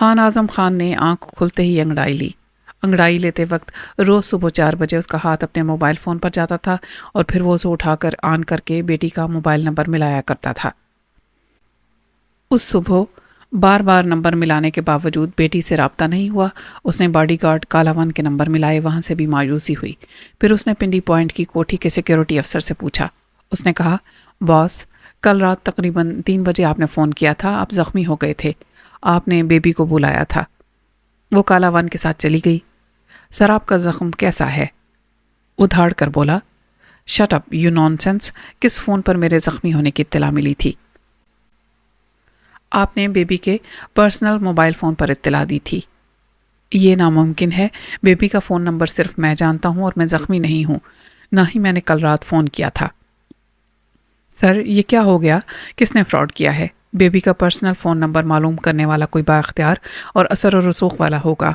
خان اعظم خان نے آنکھ کھلتے ہی انگڑائی لی۔ انگڑائی لیتے وقت روز صبح 4 بجے اس کا ہاتھ اپنے موبائل فون پر جاتا تھا اور پھر وہ اسے اٹھا کر آن کر کے بیٹی کا موبائل نمبر ملایا کرتا تھا۔ اس صبح بار بار نمبر ملانے کے باوجود بیٹی سے رابطہ نہیں ہوا۔ اس نے باڈی گارڈ کالا ون کے نمبر ملائے، وہاں سے بھی مایوسی ہوئی۔ پھر اس نے پنڈی پوائنٹ کی کوٹھی کے سیکیورٹی افسر سے پوچھا۔ اس نے کہا، باس، کل رات تقریباً 3 بجے آپ نے فون کیا تھا، آپ زخمی ہو گئے تھے، آپ نے بیبی کو بلایا تھا۔ وہ کالا ون کے ساتھ چلی گئی۔ سر، آپ کا زخم کیسا ہے؟ وہ دھاڑ کر بولا، shut up you non sense, کس فون پر میرے زخمی ہونے کی اطلاع ملی تھی؟ آپ نے بیبی کے پرسنل موبائل فون پر اطلاع دی تھی۔ یہ ناممکن ہے، بیبی کا فون نمبر صرف میں جانتا ہوں اور میں زخمی نہیں ہوں، نہ ہی میں نے کل رات فون کیا تھا۔ سر، یہ کیا ہو گیا؟ کس نے فراڈ کیا ہے؟ بیبی کا پرسنل فون نمبر معلوم کرنے والا کوئی با اختیار اور اثر و رسوخ والا ہوگا۔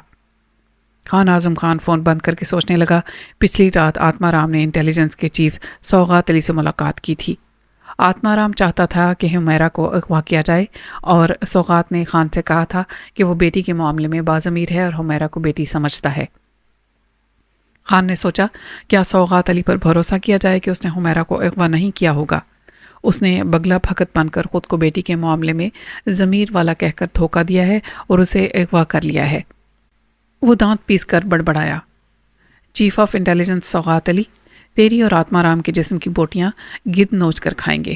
خان اعظم خان فون بند کر کے سوچنے لگا۔ پچھلی رات آتما رام نے انٹیلیجنس کے چیف سوغات علی سے ملاقات کی تھی۔ آتما رام چاہتا تھا کہ حمیرہ کو اغوا کیا جائے اور سوغات نے خان سے کہا تھا کہ وہ بیٹی کے معاملے میں باضمیر ہے اور حمیرہ کو بیٹی سمجھتا ہے۔ خان نے سوچا، کیا سوغات علی پر بھروسہ کیا جائے کہ اس نے حمیرہ کو اغوا نہیں کیا ہوگا؟ اس نے بگلا بھگت بن کر خود کو بیٹی کے معاملے میں ضمیر والا کہہ کر دھوکہ دیا ہے اور اسے اغوا کر لیا ہے۔ وہ دانت پیس کر بڑبڑایا، چیف آف انٹیلیجنس سوغات علی، تیری اور آتما رام کے جسم کی بوٹیاں گدھ نوچ کر کھائیں گے۔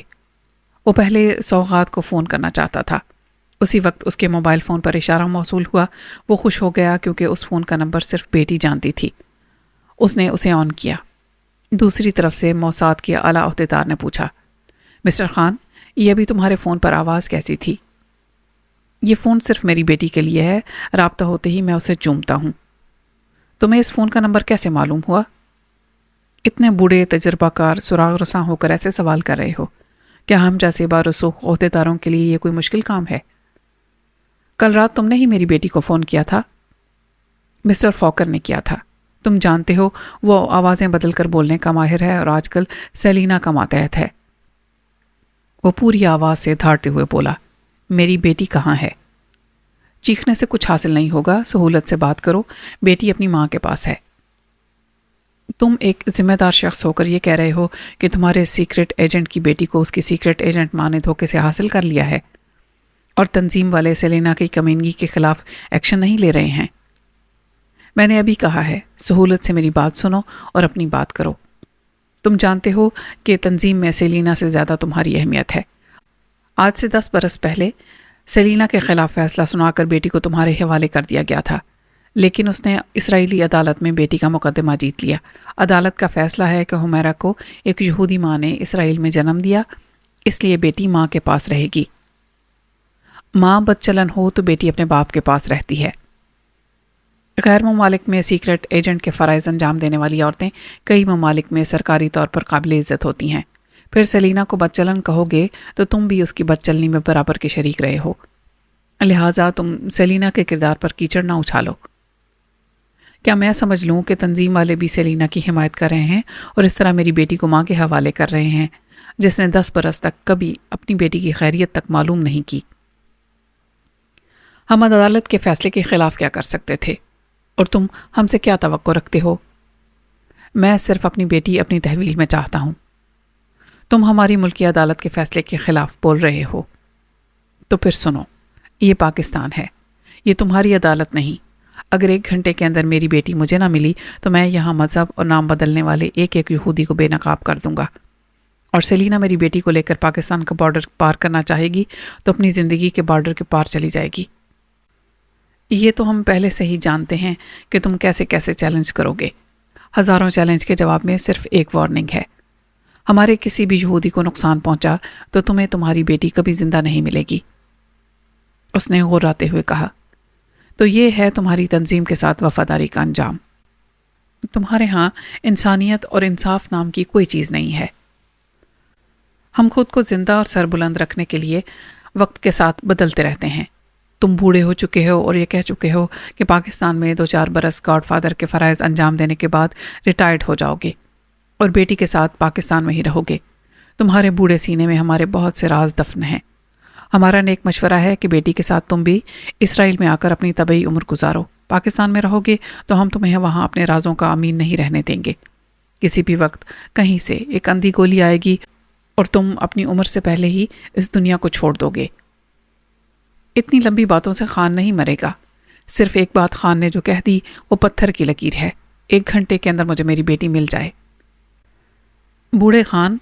وہ پہلے سوغات کو فون کرنا چاہتا تھا۔ اسی وقت اس کے موبائل فون پر اشارہ موصول ہوا۔ وہ خوش ہو گیا کیونکہ اس فون کا نمبر صرف بیٹی جانتی تھی۔ اس نے اسے آن کیا۔ دوسری طرف سے موساد کے اعلیٰ عہدیدار نے پوچھا، مسٹر خان، یہ ابھی تمہارے فون پر آواز کیسی تھی؟ یہ فون صرف میری بیٹی کے لیے ہے، رابطہ ہوتے ہی میں اسے چومتا ہوں۔ تمہیں اس فون کا نمبر کیسے معلوم ہوا؟ اتنے بوڑھے تجربہ کار سراغ رساں ہو کر ایسے سوال کر رہے ہو؟ کیا ہم جیسے بارسوخ عہدیداروں کے لیے یہ کوئی مشکل کام ہے؟ کل رات تم نے ہی میری بیٹی کو فون کیا تھا؟ مسٹر فاکر نے کیا تھا۔ تم جانتے ہو وہ آوازیں بدل کر بولنے کا ماہر ہے اور آج کل سیلینا کا ماتحت ہے۔ وہ پوری آواز سے دھاڑتے ہوئے بولا، میری بیٹی کہاں ہے؟ چیخنے سے کچھ حاصل نہیں ہوگا، سہولت سے بات کرو، بیٹی اپنی ماں کے پاس ہے۔ تم ایک ذمہ دار شخص ہو کر یہ کہہ رہے ہو کہ تمہارے سیکرٹ ایجنٹ کی بیٹی کو اس کی سیکرٹ ایجنٹ ماں نے دھوکے سے حاصل کر لیا ہے اور تنظیم والے سیلینا کی کمینگی کے خلاف ایکشن نہیں لے رہے ہیں۔ میں نے ابھی کہا ہے، سہولت سے میری بات سنو اور اپنی بات کرو۔ تم جانتے ہو کہ تنظیم میں سیلینا سے زیادہ تمہاری اہمیت ہے۔ آج سے 10 برس پہلے سیلینا کے خلاف فیصلہ سنا کر بیٹی کو تمہارے حوالے کر دیا گیا تھا، لیکن اس نے اسرائیلی عدالت میں بیٹی کا مقدمہ جیت لیا۔ عدالت کا فیصلہ ہے کہ حمیرہ کو ایک یہودی ماں نے اسرائیل میں جنم دیا، اس لیے بیٹی ماں کے پاس رہے گی۔ ماں بدچلن ہو تو بیٹی اپنے باپ کے پاس رہتی ہے۔ غیر ممالک میں سیکرٹ ایجنٹ کے فرائض انجام دینے والی عورتیں کئی ممالک میں سرکاری طور پر قابل عزت ہوتی ہیں۔ پھر سیلینا کو بدچلن کہو گے تو تم بھی اس کی بدچلنی میں برابر کے شریک رہے ہو، لہٰذا تم سیلینا کے کردار پر کیچڑ نہ اچھالو۔ کیا میں سمجھ لوں کہ تنظیم والے بھی سیلینا کی حمایت کر رہے ہیں اور اس طرح میری بیٹی کو ماں کے حوالے کر رہے ہیں جس نے 10 برس تک کبھی اپنی بیٹی کی خیریت تک معلوم نہیں کی؟ ہم عدالت کے فیصلے کے خلاف کیا کر سکتے تھے اور تم ہم سے کیا توقع رکھتے ہو؟ میں صرف اپنی بیٹی اپنی تحویل میں چاہتا ہوں۔ تم ہماری ملکی عدالت کے فیصلے کے خلاف بول رہے ہو تو پھر سنو، یہ پاکستان ہے، یہ تمہاری عدالت نہیں۔ اگر 1 گھنٹے کے اندر میری بیٹی مجھے نہ ملی تو میں یہاں مذہب اور نام بدلنے والے ایک یہودی کو بے نقاب کر دوں گا، اور سیلینا میری بیٹی کو لے کر پاکستان کا بارڈر پار کرنا چاہے گی تو اپنی زندگی کے بارڈر کے پار چلی جائے گی۔ یہ تو ہم پہلے سے ہی جانتے ہیں کہ تم کیسے کیسے چیلنج کرو گے۔ ہزاروں چیلنج کے جواب میں صرف ایک وارننگ ہے، ہمارے کسی بھی یہودی کو نقصان پہنچا تو تمہیں تمہاری بیٹی کبھی زندہ نہیں ملے گی۔ اس نے غراتے ہوئے کہا، تو یہ ہے تمہاری تنظیم کے ساتھ وفاداری کا انجام۔ تمہارے ہاں انسانیت اور انصاف نام کی کوئی چیز نہیں ہے۔ ہم خود کو زندہ اور سربلند رکھنے کے لیے وقت کے ساتھ بدلتے رہتے ہیں۔ تم بوڑھے ہو چکے ہو اور یہ کہہ چکے ہو کہ پاکستان میں 2-4 برس گاڈ فادر کے فرائض انجام دینے کے بعد ریٹائرڈ ہو جاؤ گے اور بیٹی کے ساتھ پاکستان میں ہی رہو گے۔ تمہارے بوڑھے سینے میں ہمارے بہت سے راز دفن ہیں۔ ہمارا نیک مشورہ ہے کہ بیٹی کے ساتھ تم بھی اسرائیل میں آ کر اپنی طبعی عمر گزارو. پاکستان میں رہو گے تو ہم تمہیں وہاں اپنے رازوں کا امین نہیں رہنے دیں گے. کسی بھی وقت کہیں سے ایک اندھی گولی آئے گی اور تم اپنی عمر سے پہلے ہی اس دنیا کو چھوڑ دو گے. اتنی لمبی باتوں سے خان نہیں مرے گا. صرف ایک بات خان نے جو کہہ دی وہ پتھر کی لکیر ہے. 1 گھنٹے کے اندر مجھے میری بیٹی مل جائے. بوڑھے خان،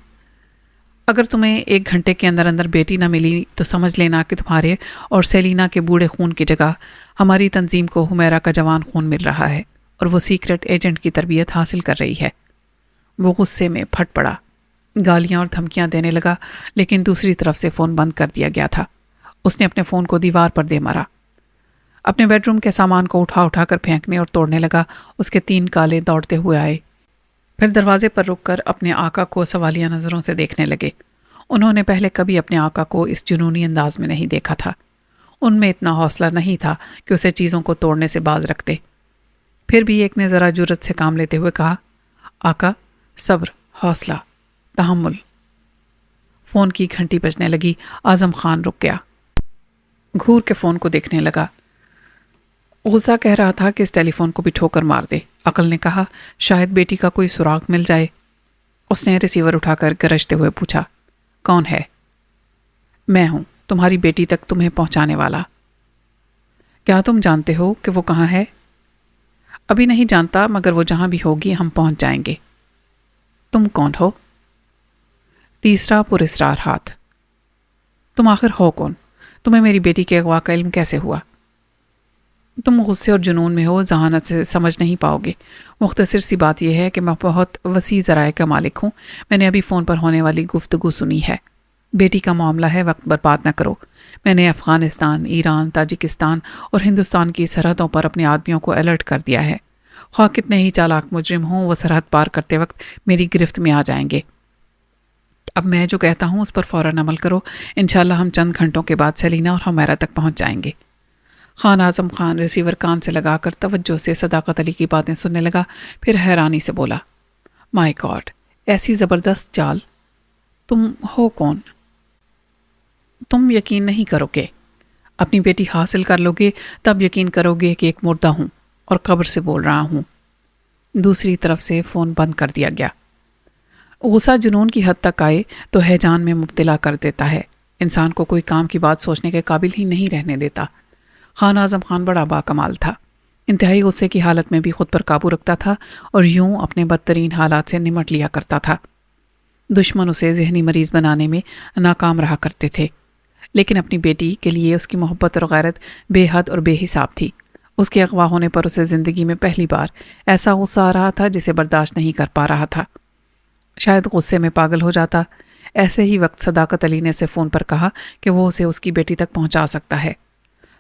اگر تمہیں 1 گھنٹے کے اندر اندر بیٹی نہ ملی تو سمجھ لینا کہ تمہارے اور سیلینا کے بوڑھے خون کی جگہ ہماری تنظیم کو حمیرہ کا جوان خون مل رہا ہے اور وہ سیکرٹ ایجنٹ کی تربیت حاصل کر رہی ہے. وہ غصے میں پھٹ پڑا، گالیاں اور دھمکیاں دینے لگا، لیکن دوسری طرف سے فون بند کر دیا گیا تھا. اس نے اپنے فون کو دیوار پر دے مارا. اپنے بیڈ روم کے سامان کو اٹھا اٹھا کر پھینکنے اور توڑنے لگا. اس کے 3 کالے دوڑتے ہوئے آئے، پھر دروازے پر رک کر اپنے آقا کو سوالیہ نظروں سے دیکھنے لگے. انہوں نے پہلے کبھی اپنے آقا کو اس جنونی انداز میں نہیں دیکھا تھا. ان میں اتنا حوصلہ نہیں تھا کہ اسے چیزوں کو توڑنے سے باز رکھتے. پھر بھی ایک نے ذرا جرت سے کام لیتے ہوئے کہا، آقا، صبر، حوصلہ، تحمل. فون کی گھنٹی بجنے لگی. اعظم خان رک گیا، گھور کے فون کو دیکھنے لگا. غصہ کہہ رہا تھا کہ اس ٹیلی فون کو بھی ٹھوکر مار دے. عقل نے کہا شاید بیٹی کا کوئی سراغ مل جائے. اس نے ریسیور اٹھا کر گرجتے ہوئے پوچھا، کون ہے؟ میں ہوں، تمہاری بیٹی تک تمہیں پہنچانے والا. کیا تم جانتے ہو کہ وہ کہاں ہے؟ ابھی نہیں جانتا، مگر وہ جہاں بھی ہوگی ہم پہنچ جائیں گے. تم کون ہو؟ تیسرا پراسرار ہاتھ. تم آخر ہو کون؟ تمہیں میری بیٹی کے اغوا کا علم کیسے ہوا؟ تم غصے اور جنون میں ہو، ذہانت سے سمجھ نہیں پاؤ گے. مختصر سی بات یہ ہے کہ میں بہت وسیع ذرائع کا مالک ہوں. میں نے ابھی فون پر ہونے والی گفتگو سنی ہے. بیٹی کا معاملہ ہے، وقت برباد نہ کرو. میں نے افغانستان، ایران، تاجکستان اور ہندوستان کی سرحدوں پر اپنے آدمیوں کو الرٹ کر دیا ہے. خواہ کتنے ہی چالاک مجرم ہوں، وہ سرحد پار کرتے وقت میری گرفت میں آ جائیں گے. اب میں جو کہتا ہوں اس پر فوراً عمل کرو. انشاءاللہ ہم چند گھنٹوں کے بعد سیلینا اور حمیرہ تک پہنچ جائیں گے. خان اعظم خان ریسیور کان سے لگا کر توجہ سے صداقت علی کی باتیں سننے لگا. پھر حیرانی سے بولا، مائی گاڈ، ایسی زبردست چال! تم ہو کون؟ تم یقین نہیں کرو گے. اپنی بیٹی حاصل کر لو گے تب یقین کرو گے کہ ایک مردہ ہوں اور قبر سے بول رہا ہوں. دوسری طرف سے فون بند کر دیا گیا. غصہ جنون کی حد تک آئے تو ہیجان میں مبتلا کر دیتا ہے. انسان کو کوئی کام کی بات سوچنے کے قابل ہی نہیں رہنے دیتا. خان اعظم خان بڑا باکمال تھا. انتہائی غصے کی حالت میں بھی خود پر قابو رکھتا تھا اور یوں اپنے بدترین حالات سے نمٹ لیا کرتا تھا. دشمن اسے ذہنی مریض بنانے میں ناکام رہا کرتے تھے، لیکن اپنی بیٹی کے لیے اس کی محبت اور غیرت بے حد اور بے حساب تھی. اس کے اغوا ہونے پر اسے زندگی میں پہلی بار ایسا غصہ آ رہا تھا جسے برداشت نہیں کر پا رہا تھا. شاید غصے میں پاگل ہو جاتا. ایسے ہی وقت صداقت علی نے اسے فون پر کہا کہ وہ اسے اس کی بیٹی تک پہنچا سکتا ہے.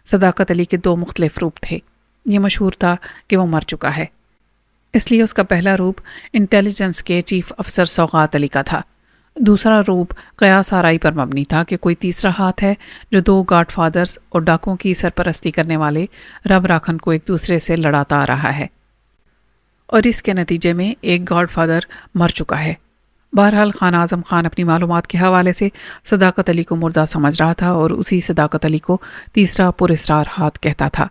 صداقت علی کے 2 مختلف روپ تھے. یہ مشہور تھا کہ وہ مر چکا ہے، اس لیے اس کا پہلا روپ انٹیلیجنس کے چیف افسر سوغات علی کا تھا. دوسرا روپ قیاس آرائی پر مبنی تھا کہ کوئی تیسرا ہاتھ ہے جو 2 گاڈ فادرز اور ڈاکوں کی سرپرستی کرنے والے رب راکھن کو ایک دوسرے سے لڑاتا آ رہا ہے، اور اس کے نتیجے میں ایک گاڈ فادر مر چکا ہے. بہرحال خان اعظم خان اپنی معلومات کے حوالے سے صداقت علی کو مردہ سمجھ رہا تھا اور اسی صداقت علی کو تیسرا پراسرار ہاتھ کہتا تھا.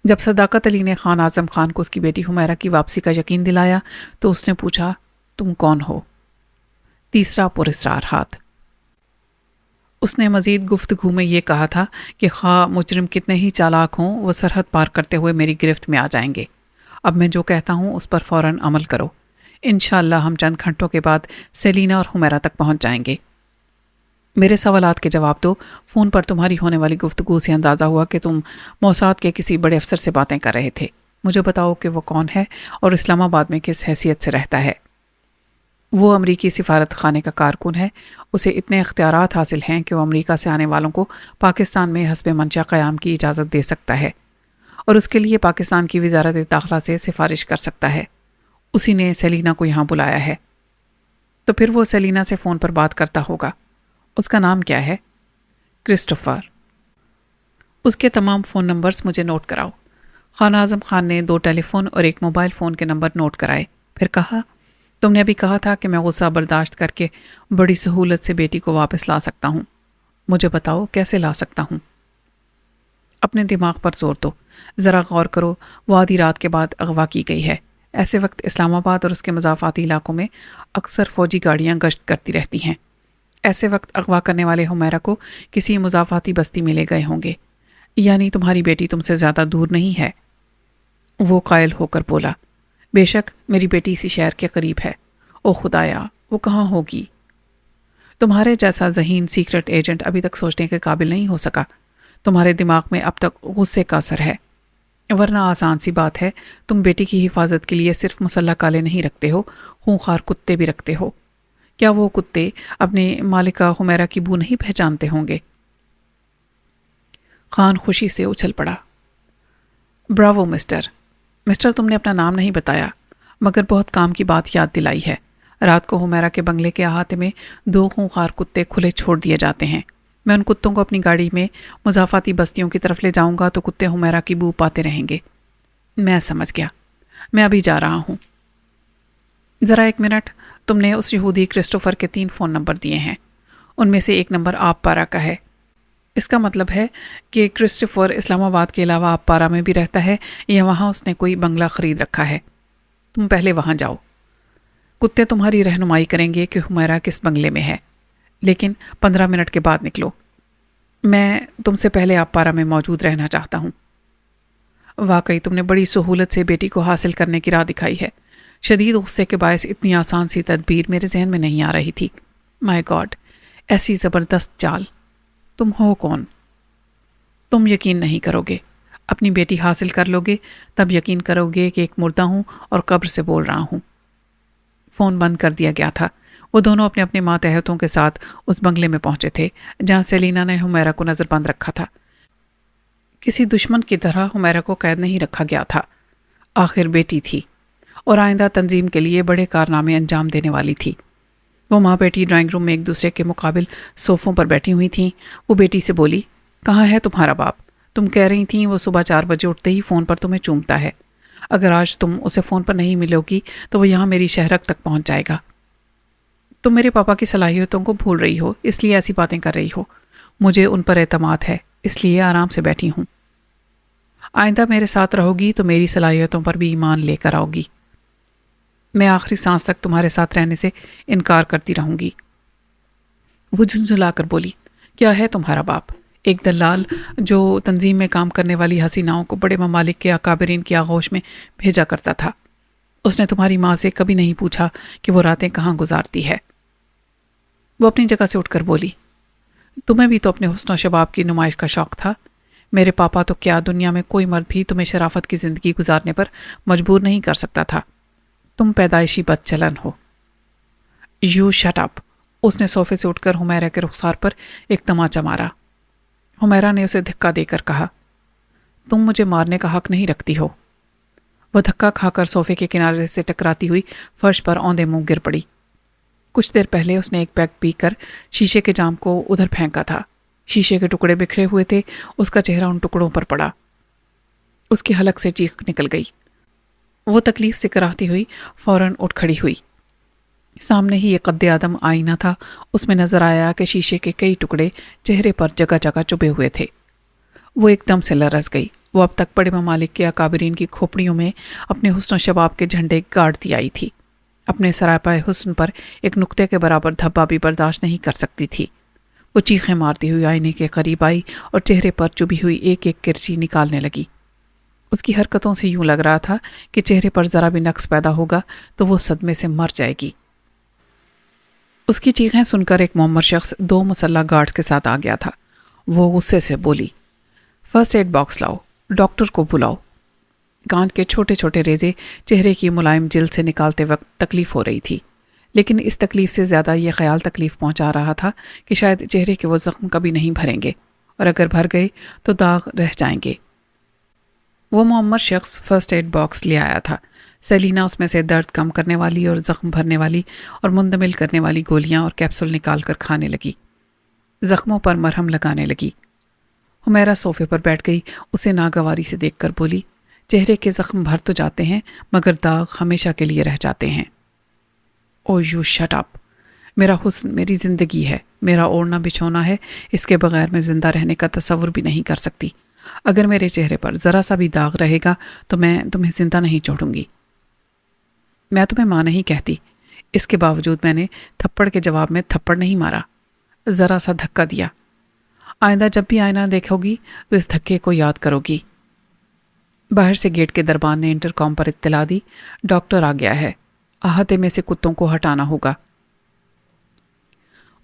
جب صداقت علی نے خان اعظم خان کو اس کی بیٹی حمیرہ کی واپسی کا یقین دلایا تو اس نے پوچھا، تم کون ہو؟ تیسرا پراسرار ہاتھ. اس نے مزید گفتگو میں یہ کہا تھا کہ خواہ مجرم کتنے ہی چالاک ہوں، وہ سرحد پار کرتے ہوئے میری گرفت میں آ جائیں گے. اب میں جو کہتا ہوں اس پر فوراً عمل کرو. انشاءاللہ ہم چند گھنٹوں کے بعد سیلینا اور حمیرہ تک پہنچ جائیں گے. میرے سوالات کے جواب دو. فون پر تمہاری ہونے والی گفتگو سے اندازہ ہوا کہ تم موساد کے کسی بڑے افسر سے باتیں کر رہے تھے. مجھے بتاؤ کہ وہ کون ہے اور اسلام آباد میں کس حیثیت سے رہتا ہے. وہ امریکی سفارت خانے کا کارکن ہے. اسے اتنے اختیارات حاصل ہیں کہ وہ امریکہ سے آنے والوں کو پاکستان میں حسب منشا قیام کی اجازت دے سکتا ہے اور اس کے لیے پاکستان کی وزارت داخلہ سے سفارش کر سکتا ہے. اسی نے سیلینا کو یہاں بلایا ہے. تو پھر وہ سیلینا سے فون پر بات کرتا ہوگا. اس کا نام کیا ہے؟ کرسٹوفر. اس کے تمام فون نمبرز مجھے نوٹ کراؤ. خان اعظم خان نے 2 ٹیلی فون اور 1 موبائل فون کے نمبر نوٹ کرائے. پھر کہا، تم نے ابھی کہا تھا کہ میں غصہ برداشت کر کے بڑی سہولت سے بیٹی کو واپس لا سکتا ہوں. مجھے بتاؤ کیسے لا سکتا ہوں؟ اپنے دماغ پر زور دو، ذرا غور کرو، وہ آدھی رات کے بعد اغوا کی گئی ہے۔ ایسے وقت اسلام آباد اور اس کے مضافاتی علاقوں میں اکثر فوجی گاڑیاں گشت کرتی رہتی ہیں۔ ایسے وقت اغوا کرنے والے حمیرہ کو کسی مضافاتی بستی میں لے گئے ہوں گے، یعنی تمہاری بیٹی تم سے زیادہ دور نہیں ہے۔ وہ قائل ہو کر بولا، بے شک میری بیٹی اسی شہر کے قریب ہے۔ او خدایا، وہ کہاں ہوگی؟ تمہارے جیسا ذہین سیکرٹ ایجنٹ ابھی تک سوچنے کے قابل نہیں ہو سکا۔ تمہارے دماغ میں اب تک غصے کا اثر ہے، ورنہ آسان سی بات ہے، تم بیٹی کی حفاظت کے لیے صرف مسلح کالے نہیں رکھتے ہو، خونخوار کتے بھی رکھتے ہو۔ کیا وہ کتے اپنے مالکہ حمیرہ کی بو نہیں پہچانتے ہوں گے؟ خان خوشی سے اچھل پڑا۔ براوو مسٹر، تم نے اپنا نام نہیں بتایا، مگر بہت کام کی بات یاد دلائی ہے۔ رات کو حمیرہ کے بنگلے کے احاطے میں 2 خونخوار کتے کھلے چھوڑ دیے جاتے ہیں۔ میں ان کتوں کو اپنی گاڑی میں مضافاتی بستیوں کی طرف لے جاؤں گا تو کتے حمیرہ کی بو پاتے رہیں گے۔ میں سمجھ گیا، میں ابھی جا رہا ہوں۔ ذرا 1 منٹ، تم نے اس یہودی کرسٹوفر کے 3 فون نمبر دیے ہیں، ان میں سے ایک نمبر آپ پارا کا ہے۔ اس کا مطلب ہے کہ کرسٹوفر اسلام آباد کے علاوہ آپ پارا میں بھی رہتا ہے یا وہاں اس نے کوئی بنگلہ خرید رکھا ہے۔ تم پہلے وہاں جاؤ، کتے تمہاری رہنمائی کریں گے کہ حمیرہ کس بنگلے میں ہے، لیکن 15 منٹ کے بعد نکلو۔ میں تم سے پہلے آپ پارا میں موجود رہنا چاہتا ہوں۔ واقعی تم نے بڑی سہولت سے بیٹی کو حاصل کرنے کی راہ دکھائی ہے۔ شدید غصے کے باعث اتنی آسان سی تدبیر میرے ذہن میں نہیں آ رہی تھی۔ مائی گاڈ، ایسی زبردست چال! تم ہو کون؟ تم یقین نہیں کرو گے، اپنی بیٹی حاصل کر لو گے تب یقین کرو گے کہ ایک مردہ ہوں اور قبر سے بول رہا ہوں۔ فون بند کر دیا گیا تھا۔ وہ دونوں اپنے اپنے ماتحتوں کے ساتھ اس بنگلے میں پہنچے تھے جہاں سیلینا نے حمیرہ کو نظر بند رکھا تھا۔ کسی دشمن کی طرح حمیرہ کو قید نہیں رکھا گیا تھا، آخر بیٹی تھی اور آئندہ تنظیم کے لیے بڑے کارنامے انجام دینے والی تھی۔ وہ ماں بیٹی ڈرائنگ روم میں ایک دوسرے کے مقابل صوفوں پر بیٹھی ہوئی تھیں۔ وہ بیٹی سے بولی، کہاں ہے تمہارا باپ؟ تم کہہ رہی تھیں وہ صبح 4 بجے اٹھتے ہی فون پر تمہیں چومتا ہے۔ اگر آج تم اسے فون پر نہیں ملو گی تو وہ یہاں میری شہرک تک پہنچ جائے گا۔ تم میرے پاپا کی صلاحیتوں کو بھول رہی ہو، اس لیے ایسی باتیں کر رہی ہو۔ مجھے ان پر اعتماد ہے، اس لیے آرام سے بیٹھی ہوں۔ آئندہ میرے ساتھ رہو گی تو میری صلاحیتوں پر بھی ایمان لے کر آؤ گی۔ میں آخری سانس تک تمہارے ساتھ رہنے سے انکار کرتی رہوں گی۔ وہ جھنجھلا کر بولی، کیا ہے تمہارا باپ؟ ایک دلال جو تنظیم میں کام کرنے والی حسیناؤں کو بڑے ممالک کے اکابرین کی آغوش میں بھیجا کرتا تھا۔ اس نے تمہاری ماں سے کبھی نہیں پوچھا کہ وہ راتیں کہاں گزارتی ہے۔ وہ اپنی جگہ سے اٹھ کر بولی، تمہیں بھی تو اپنے حسن و شباب کی نمائش کا شوق تھا۔ میرے پاپا تو کیا، دنیا میں کوئی مرد بھی تمہیں شرافت کی زندگی گزارنے پر مجبور نہیں کر سکتا تھا۔ تم پیدائشی بد چلن ہو۔ You shut up! اس نے صوفے سے اٹھ کر حمیرہ کے رخسار پر ایک تماچا مارا۔ حمیرہ نے اسے دھکا دے کر کہا، تم مجھے مارنے کا حق نہیں رکھتی ہو۔ وہ دھکا کھا کر صوفے کے کنارے سے ٹکراتی ہوئی فرش پر اوندے منہ گر پڑی۔ کچھ دیر پہلے اس نے ایک پیگ پی کر شیشے کے جام کو ادھر پھینکا تھا۔ شیشے کے ٹکڑے بکھرے ہوئے تھے، اس کا چہرہ ان ٹکڑوں پر پڑا۔ اس کی حلق سے چیخ نکل گئی۔ وہ تکلیف سے کراہتی ہوئی فوراً اٹھ کھڑی ہوئی۔ سامنے ہی ایک قد آدم آئینہ تھا، اس میں نظر آیا کہ شیشے کے کئی ٹکڑے چہرے پر جگہ جگہ چبھے ہوئے تھے۔ وہ ایک دم سے لرز گئی۔ وہ اب تک بڑے ممالک کے اکابرین کی کھوپڑیوں میں اپنے حسن و شباب کے جھنڈے گاڑتی آئی تھی، اپنے سراپائے حسن پر ایک نقطے کے برابر دھبا بھی برداشت نہیں کر سکتی تھی۔ وہ چیخیں مارتی ہوئی آئینے کے قریب آئی اور چہرے پر چبھی ہوئی ایک ایک کرچی نکالنے لگی۔ اس کی حرکتوں سے یوں لگ رہا تھا کہ چہرے پر ذرا بھی نقص پیدا ہوگا تو وہ صدمے سے مر جائے گی۔ اس کی چیخیں سن کر ایک معمر شخص 2 مسلح گارڈز کے ساتھ آ گیا تھا۔ وہ غصے سے بولی، فرسٹ ایڈ باکس لاؤ، ڈاکٹر کو بلاؤ۔ کانچ کے چھوٹے چھوٹے ریزے چہرے کی ملائم جلد سے نکالتے وقت تکلیف ہو رہی تھی، لیکن اس تکلیف سے زیادہ یہ خیال تکلیف پہنچا رہا تھا کہ شاید چہرے کے وہ زخم کبھی نہیں بھریں گے، اور اگر بھر گئے تو داغ رہ جائیں گے۔ وہ معمر شخص فرسٹ ایڈ باکس لے آیا تھا۔ سیلینا اس میں سے درد کم کرنے والی اور زخم بھرنے والی اور مندمل کرنے والی گولیاں اور کیپسول نکال کر کھانے لگی، زخموں پر مرہم لگانے لگی۔ حمیرہ صوفے پر بیٹھ گئی، اسے ناگواری سے دیکھ کر بولی، چہرے کے زخم بھر تو جاتے ہیں مگر داغ ہمیشہ کے لیے رہ جاتے ہیں۔ او یو شٹ اپ! میرا حسن میری زندگی ہے، میرا اوڑھنا بچھونا ہے، اس کے بغیر میں زندہ رہنے کا تصور بھی نہیں کر سکتی۔ اگر میرے چہرے پر ذرا سا بھی داغ رہے گا تو میں تمہیں زندہ نہیں چھوڑوں گی۔ میں تمہیں ماں نہیں کہتی۔ اس کے باوجود میں نے تھپڑ کے جواب میں تھپڑ نہیں مارا، ذرا سا دھکا دیا۔ آئندہ جب بھی آئینہ دیکھو گی تو اس دھکے کو یاد کرو گی۔ باہر سے گیٹ کے دربان نے انٹرکام پر اطلاع دی، ڈاکٹر آ گیا ہے، احاطے میں سے کتوں کو ہٹانا ہوگا۔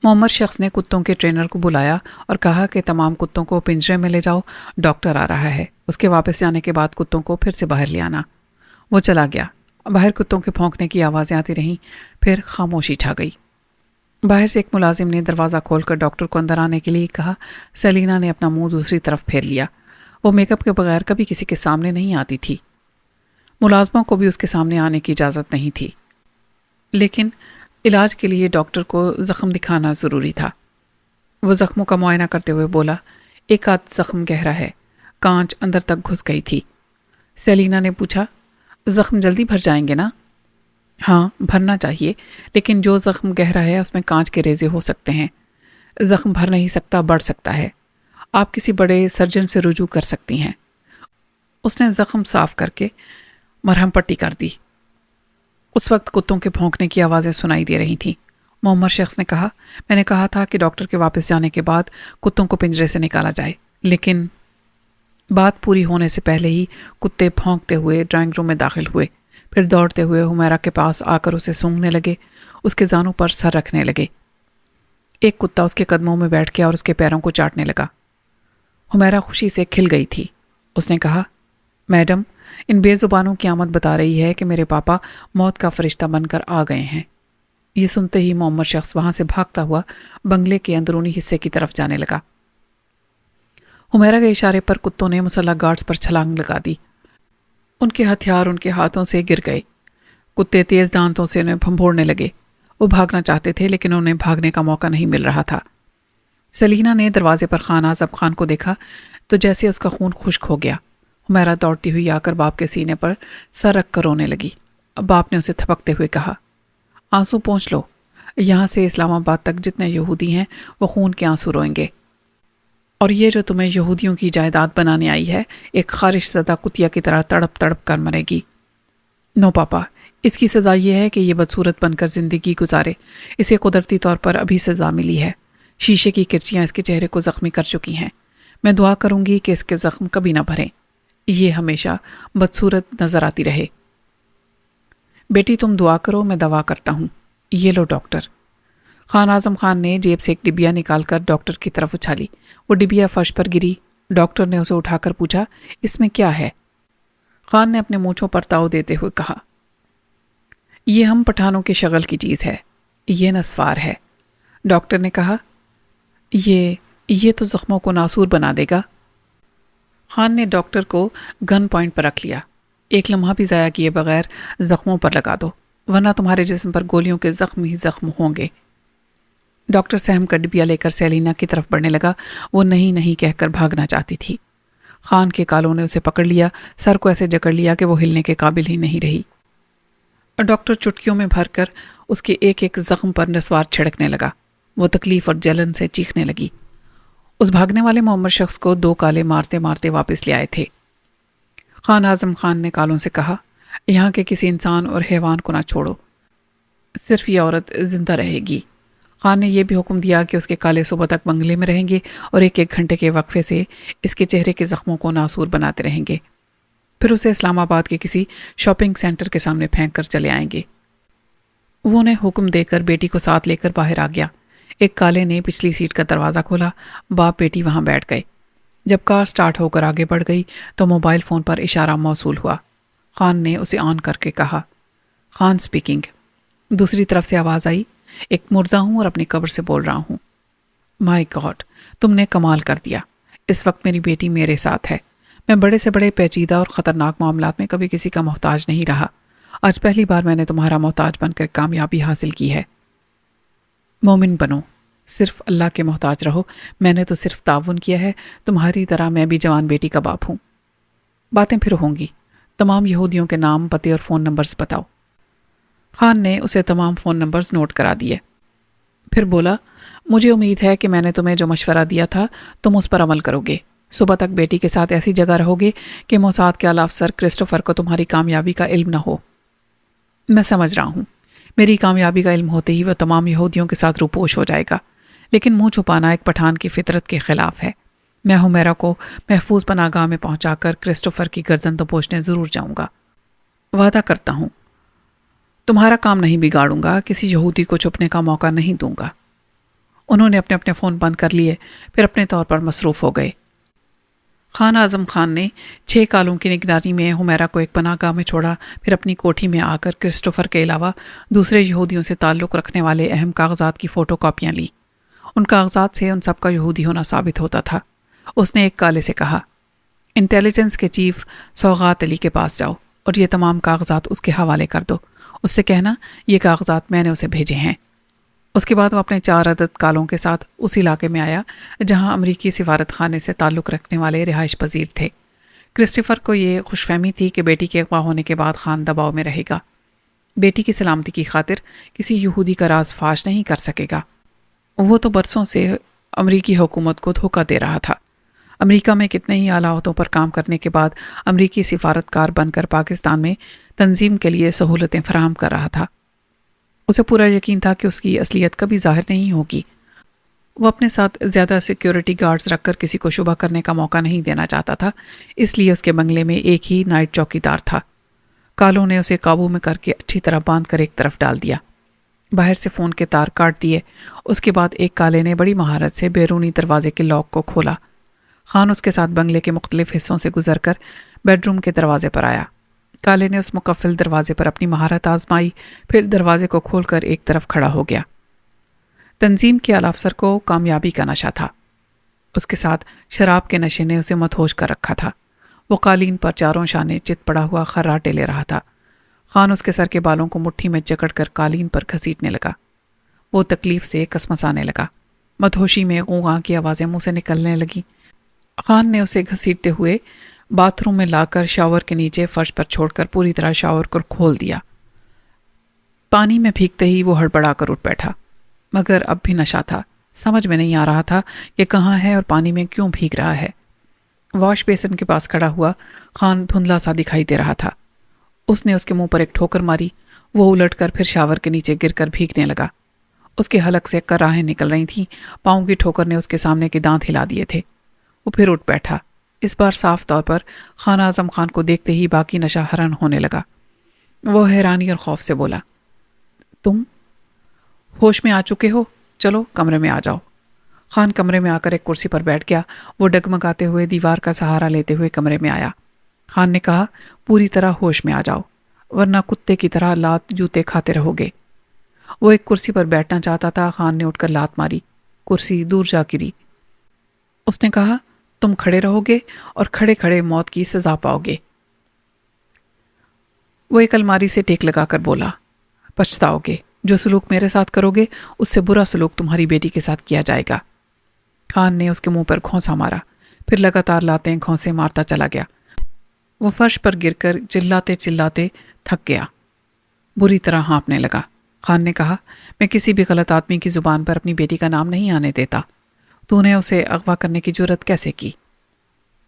محمد شخص نے کتوں کے ٹرینر کو بلایا اور کہا کہ تمام کتوں کو پنجرے میں لے جاؤ، ڈاکٹر آ رہا ہے۔ اس کے واپس جانے کے بعد کتوں کو پھر سے باہر لے آنا۔ وہ چلا گیا۔ باہر کتوں کے بھونکنے کی آوازیں آتی رہیں، پھر خاموشی چھا گئی۔ باہر سے ایک ملازم نے دروازہ کھول کر ڈاکٹر کو اندر آنے کے لیے کہا۔ سیلینا نے اپنا منہ دوسری طرف پھیر لیا۔ وہ میک اپ کے بغیر کبھی کسی کے سامنے نہیں آتی تھی۔ ملازموں کو بھی اس کے سامنے آنے کی اجازت نہیں تھی، لیکن علاج کے لیے ڈاکٹر کو زخم دکھانا ضروری تھا۔ وہ زخموں کا معائنہ کرتے ہوئے بولا، ایک آدھ زخم گہرا ہے، کانچ اندر تک گھس گئی تھی۔ سیلینا نے پوچھا، زخم جلدی بھر جائیں گے نا؟ ہاں، بھرنا چاہیے، لیکن جو زخم گہرا ہے اس میں کانچ کے ریزے ہو سکتے ہیں۔ زخم بھر نہیں سکتا، بڑھ سکتا ہے۔ آپ کسی بڑے سرجن سے رجوع کر سکتی ہیں۔ اس نے زخم صاف کر کے مرہم پٹی کر دی۔ اس وقت کتوں کے بھونکنے کی آوازیں سنائی دے رہی تھیں۔ محمد شخص نے کہا، میں نے کہا تھا کہ ڈاکٹر کے واپس جانے کے بعد کتوں کو پنجرے سے نکالا جائے، لیکن بات پوری ہونے سے پہلے ہی کتے بھونکتے ہوئے ڈرائنگ روم میں داخل ہوئے، پھر دوڑتے ہوئے حمیرہ کے پاس آ کر اسے سونگھنے لگے، اس کے زانوں پر سر رکھنے لگے۔ ایک کتا اس کے قدموں میں بیٹھ گیا اور اس کے پیروں کو چاٹنے لگا۔ حمیرہ خوشی سے کھل گئی تھی۔ اس نے کہا، میڈم، ان بے زبانوں کی آمد بتا رہی ہے کہ میرے پاپا موت کا فرشتہ بن کر آ گئے ہیں۔ یہ سنتے ہی محمد شخص وہاں سے بھاگتا ہوا بنگلے کے اندرونی حصے کی طرف جانے لگا۔ حمیرہ کے اشارے پر کتوں نے مسلح گارڈز پر چھلانگ لگا دی۔ ان کے ہتھیار ان کے ہاتھوں سے گر گئے۔ کتے تیز دانتوں سے انہیں بھنبوڑنے لگے۔ وہ بھاگنا چاہتے تھے لیکن انہیں بھاگنے کا موقع نہیں مل رہا تھا۔ سلینا نے دروازے پر خان اعظم خان کو دیکھا تو جیسے اس کا خون خشک ہو گیا۔ حمیرہ دوڑتی ہوئی آ کر باپ کے سینے پر سر رکھ کر رونے لگی۔ باپ نے اسے تھپکتے ہوئے کہا، آنسو پونچھ لو، یہاں سے اسلام آباد تک جتنے یہودی ہیں وہ خون کے آنسو روئیں گے، اور یہ جو تمہیں یہودیوں کی جائیداد بنانے آئی ہے ایک خارش زدہ کتیا کی طرح تڑپ تڑپ کر مرے گی۔ نو پاپا، اس کی سزا یہ ہے کہ یہ بدصورت بن کر زندگی گزارے۔ اسے قدرتی طور پر ابھی سزا ملی ہے۔ شیشے کی کرچیاں اس کے چہرے کو زخمی کر چکی ہیں۔ میں دعا کروں گی کہ اس کے زخم کبھی نہ بھریں، یہ ہمیشہ بدصورت نظر آتی رہے۔ بیٹی تم دعا کرو، میں دوا کرتا ہوں۔ یہ لو ڈاکٹر۔ خان اعظم خان نے جیب سے ایک ڈبیا نکال کر ڈاکٹر کی طرف اچھالی۔ وہ ڈبیا فرش پر گری۔ ڈاکٹر نے اسے اٹھا کر پوچھا، اس میں کیا ہے؟ خان نے اپنے مونچھوں پر تاؤ دیتے ہوئے کہا، یہ ہم پٹھانوں کے شغل کی چیز ہے، یہ نسوار ہے۔ ڈاکٹر نے کہا، یہ تو زخموں کو ناسور بنا دے گا۔ خان نے ڈاکٹر کو گن پوائنٹ پر رکھ لیا۔ ایک لمحہ بھی ضائع کیے بغیر زخموں پر لگا دو، ورنہ تمہارے جسم پر گولیوں کے زخم ہی زخم ہوں گے۔ ڈاکٹر سہم کا ڈبیا لے کر سیلینا کی طرف بڑھنے لگا۔ وہ نہیں کہہ کر بھاگنا چاہتی تھی۔ خان کے کالوں نے اسے پکڑ لیا، سر کو ایسے جکڑ لیا کہ وہ ہلنے کے قابل ہی نہیں رہی۔ ڈاکٹر چٹکیوں میں بھر کر اس کے ایک ایک زخم پر نسوار چھڑکنے لگا۔ وہ تکلیف اور جلن سے چیخنے لگی۔ اس بھاگنے والے محمد شخص کو دو کالے مارتے مارتے واپس لے آئے تھے۔ خان اعظم خان نے کالوں سے کہا، یہاں کے کسی انسان اور حیوان کو نہ چھوڑو، صرف یہ عورت زندہ رہے گی۔ خان نے یہ بھی حکم دیا کہ اس کے کالے صبح تک بنگلے میں رہیں گے اور ایک ایک گھنٹے کے وقفے سے اس کے چہرے کے زخموں کو ناسور بناتے رہیں گے، پھر اسے اسلام آباد کے کسی شاپنگ سینٹر کے سامنے پھینک کر چلے آئیں گے۔ وہ نے حکم دے کر بیٹی کو ساتھ لے کر باہر آ گیا۔ ایک کالے نے پچھلی سیٹ کا دروازہ کھولا۔ باپ بیٹی وہاں بیٹھ گئے۔ جب کار سٹارٹ ہو کر آگے بڑھ گئی تو موبائل فون پر اشارہ موصول ہوا۔ خان نے اسے آن کر کے کہا، خان سپیکنگ۔ دوسری طرف سے آواز آئی، ایک مردہ ہوں اور اپنی قبر سے بول رہا ہوں۔ مائی گاڈ، تم نے کمال کر دیا۔ اس وقت میری بیٹی میرے ساتھ ہے۔ میں بڑے سے بڑے پیچیدہ اور خطرناک معاملات میں کبھی کسی کا محتاج نہیں رہا۔ آج پہلی بار میں نے تمہارا محتاج بن کر کامیابی حاصل کی ہے۔ مومن بنو، صرف اللہ کے محتاج رہو۔ میں نے تو صرف تعاون کیا ہے، تمہاری طرح میں بھی جوان بیٹی کا باپ ہوں۔ باتیں پھر ہوں گی۔ تمام یہودیوں کے نام، پتے اور فون نمبرز بتاؤ۔ خان نے اسے تمام فون نمبرز نوٹ کرا دیے۔ پھر بولا، مجھے امید ہے کہ میں نے تمہیں جو مشورہ دیا تھا تم اس پر عمل کرو گے۔ صبح تک بیٹی کے ساتھ ایسی جگہ رہو گے کہ موساد کے اعلی افسر کرسٹوفر کو تمہاری کامیابی کا علم نہ ہو۔ میں سمجھ رہا ہوں، میری کامیابی کا علم ہوتے ہی وہ تمام یہودیوں کے ساتھ روپوش ہو جائے گا، لیکن منہ چھپانا ایک پٹھان کی فطرت کے خلاف ہے۔ میں ہمیرا کو محفوظ پناہگاہ میں پہنچا کر کرسٹوفر کی گردن دبوچنے ضرور جاؤں گا۔ وعدہ کرتا ہوں تمہارا کام نہیں بگاڑوں گا، کسی یہودی کو چھپنے کا موقع نہیں دوں گا۔ انہوں نے اپنے اپنے فون بند کر لیے، پھر اپنے طور پر مصروف ہو گئے۔ خان اعظم خان نے 6 کالوں کی نگرانی میں ہمیرا کو ایک پناہ گاہ میں چھوڑا، پھر اپنی کوٹھی میں آ کر کرسٹوفر کے علاوہ دوسرے یہودیوں سے تعلق رکھنے والے اہم کاغذات کی فوٹو کاپیاں لی۔ ان کاغذات سے ان سب کا یہودی ہونا ثابت ہوتا تھا۔ اس نے ایک کالے سے کہا، انٹیلیجنس کے چیف سوغات علی کے پاس جاؤ اور یہ تمام کاغذات اس کے حوالے کر دو۔ اس سے کہنا یہ کاغذات میں نے اسے بھیجے ہیں۔ اس کے بعد وہ اپنے 4 عدد کالوں کے ساتھ اس علاقے میں آیا جہاں امریکی سفارت خانے سے تعلق رکھنے والے رہائش پذیر تھے۔ کرسٹوفر کو یہ خوش فہمی تھی کہ بیٹی کے اغوا ہونے کے بعد خان دباؤ میں رہے گا۔ بیٹی کی سلامتی کی خاطر کسی یہودی کا راز فاش نہیں کر سکے گا۔ وہ تو برسوں سے امریکی حکومت کو دھوکہ دے رہا تھا۔ امریکہ میں کتنے ہی اعلیٰ عہدوں پر کام کرنے کے بعد امریکی سفارتکار بن کر پاکستان میں تنظیم کے لیے سہولتیں فراہم کر رہا تھا۔ اسے پورا یقین تھا کہ اس کی اصلیت کبھی ظاہر نہیں ہوگی۔ وہ اپنے ساتھ زیادہ سیکیورٹی گارڈز رکھ کر کسی کو شبہ کرنے کا موقع نہیں دینا چاہتا تھا، اس لیے اس کے بنگلے میں ایک ہی نائٹ چوکیدار تھا۔ کالوں نے اسے قابو میں کر کے اچھی طرح باندھ کر ایک طرف ڈال دیا، باہر سے فون کے تار کاٹ دیے۔ اس کے بعد ایک کالے نے بڑی مہارت سے بیرونی دروازے کے لاک کو کھولا۔ خان اس کے ساتھ بنگلے کے مختلف حصوں سے گزر کر بیڈ روم کے دروازے پر آیا۔ کالے نے اس مقفل دروازے پر اپنی مہارت آزمائی، پھر دروازے کو کھول کر ایک طرف کھڑا ہو گیا۔ تنظیم کے اعلیٰ افسر کو کامیابی کا نشہ تھا۔ اس کے ساتھ شراب کے نشے نے اسے مدہوش کر رکھا تھا۔ وہ قالین پر چاروں شانے چت پڑا ہوا خراٹے لے رہا تھا۔ خان اس کے سر کے بالوں کو مٹھی میں جکڑ کر قالین پر گھسیٹنے لگا۔ وہ تکلیف سے کسمسانے لگا۔ مدہوشی میں غوغاں کی آوازیں منہ سے نکلنے لگیں۔ خان نے اسے گھسیٹتے ہوئے باتھ روم میں لا کر شاور کے نیچے فرش پر چھوڑ کر پوری طرح شاور کو کھول دیا۔ پانی میں بھیگتے ہی وہ ہڑبڑا کر اٹھ بیٹھا، مگر اب بھی نشہ تھا۔ سمجھ میں نہیں آ رہا تھا کہ کہاں ہے اور پانی میں کیوں بھیگ رہا ہے۔ واش بیسن کے پاس کھڑا ہوا خان دھندلا سا دکھائی دے رہا تھا۔ اس نے اس کے منہ پر ایک ٹھوکر ماری۔ وہ الٹ کر پھر شاور کے نیچے گر کر بھیگنے لگا۔ اس کے حلق سے کراہیں نکل رہی تھیں۔ پاؤں کی ٹھوکر نے اس کے سامنے کے دانت ہلا دیے تھے۔ وہ پھر اٹھ بیٹھا۔ اس بار صاف طور پر خان اعظم خان کو دیکھتے ہی باقی نشہ حرن ہونے لگا۔ وہ حیرانی اور خوف سے بولا، تم ہوش میں آ چکے ہو؟ چلو کمرے میں آ جاؤ۔ خان کمرے میں آ کر ایک کرسی پر بیٹھ گیا۔ وہ ڈگمگاتے ہوئے دیوار کا سہارا لیتے ہوئے کمرے میں آیا۔ خان نے کہا، پوری طرح ہوش میں آ جاؤ، ورنہ کتے کی طرح لات جوتے کھاتے رہو گے۔ وہ ایک کرسی پر بیٹھنا چاہتا تھا۔ خان نے اٹھ کر لات ماری، کرسی دور جا گری۔ اس نے کہا، تم کھڑے رہو گے اور کھڑے کھڑے موت کی سزا پاؤ گے۔ وہ ایک الماری سے ٹیک لگا کر بولا، پچھتاؤ گے۔ جو سلوک میرے ساتھ کرو گے اس سے برا سلوک تمہاری بیٹی کے ساتھ کیا جائے گا۔ خان نے اس کے منہ پر گھونسا مارا، پھر لگاتار لاتیں گھونسے مارتا چلا گیا۔ وہ فرش پر گر کر چلاتے چلاتے تھک گیا، بری طرح ہانپنے لگا۔ خان نے کہا، میں کسی بھی غلط آدمی کی زبان پر اپنی بیٹی کا نام نہیں آنے دیتا۔ تو نے اسے اغوا کرنے کی جرت کیسے کی؟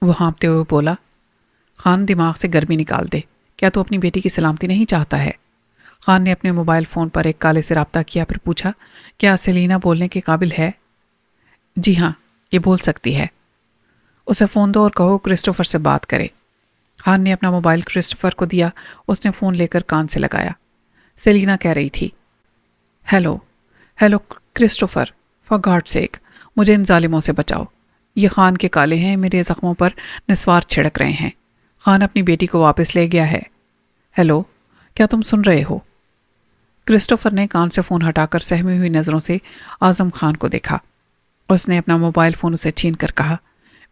وہ ہانپتے ہوئے بولا، خان دماغ سے گرمی نکال دے، کیا تو اپنی بیٹی کی سلامتی نہیں چاہتا ہے؟ خان نے اپنے موبائل فون پر ایک کالے سے رابطہ کیا، پھر پوچھا، کیا سیلینا بولنے کے قابل ہے؟ جی ہاں، یہ بول سکتی ہے۔ اسے فون دو اور کہو کرسٹوفر سے بات کرے۔ خان نے اپنا موبائل کرسٹوفر کو دیا۔ اس نے فون لے کر کان سے لگایا۔ سیلینا کہہ رہی تھی، hello hello Christopher, for God sake مجھے ان ظالموں سے بچاؤ۔ یہ خان کے کالے ہیں، میرے زخموں پر نسوار چھڑک رہے ہیں۔ خان اپنی بیٹی کو واپس لے گیا ہے۔ ہیلو، کیا تم سن رہے ہو؟ کرسٹوفر نے کان سے فون ہٹا کر سہمی ہوئی نظروں سے اعظم خان کو دیکھا۔ اس نے اپنا موبائل فون اسے چھین کر کہا،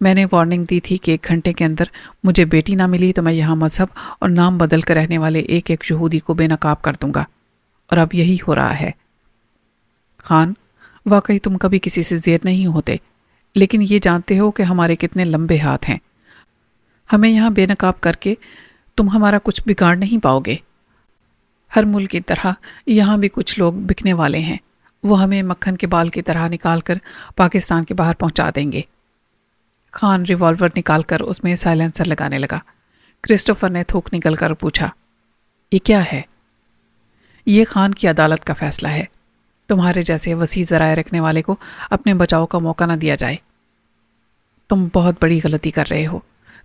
میں نے وارننگ دی تھی کہ 1 گھنٹے کے اندر مجھے بیٹی نہ ملی تو میں یہاں مذہب اور نام بدل کر رہنے والے ایک ایک یہودی کو بے نقاب کر دوں گا، اور اب یہی ہو رہا ہے۔ خان، واقعی تم کبھی کسی سے زیر نہیں ہوتے، لیکن یہ جانتے ہو کہ ہمارے کتنے لمبے ہاتھ ہیں۔ ہمیں یہاں بے نقاب کر کے تم ہمارا کچھ بگاڑ نہیں پاؤ گے۔ ہر ملک کی طرح یہاں بھی کچھ لوگ بکنے والے ہیں۔ وہ ہمیں مکھن کے بال کی طرح نکال کر پاکستان کے باہر پہنچا دیں گے۔ خان ریوالور نکال کر اس میں سائلنسر لگانے لگا۔ کرسٹوفر نے تھوک نکل کر پوچھا، یہ کیا ہے؟ یہ خان کی عدالت کا فیصلہ ہے۔ تمہارے جیسے وسیع ذرائع رکھنے والے کو اپنے بچاؤ کا موقع نہ دیا جائے۔ تم بہت بڑی غلطی کر رہے ہو۔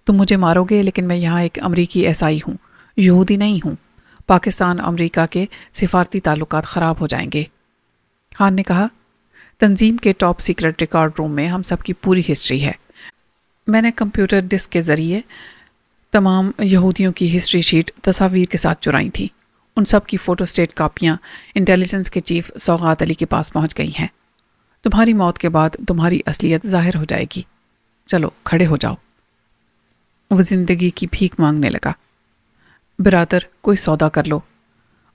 تم مجھے مارو گے، لیکن میں یہاں ایک امریکی ایسائی ہوں، یہودی نہیں ہوں۔ پاکستان امریکہ کے سفارتی تعلقات خراب ہو جائیں گے۔ خان نے کہا، تنظیم کے ٹاپ سیکرٹ ریکارڈ روم میں ہم سب کی پوری ہسٹری ہے۔ میں نے کمپیوٹر ڈسک کے ذریعے تمام یہودیوں کی ہسٹری شیٹ تصاویر کے ساتھ چرائی تھی۔ ان سب کی فوٹو اسٹیٹ کاپیاں انٹیلیجنس کے چیف سوغات علی کے پاس پہنچ گئی ہیں۔ تمہاری موت کے بعد تمہاری اصلیت ظاہر ہو جائے گی۔ چلو کھڑے ہو جاؤ۔ وہ زندگی کی بھیک مانگنے لگا۔ برادر، کوئی سودا کر لو۔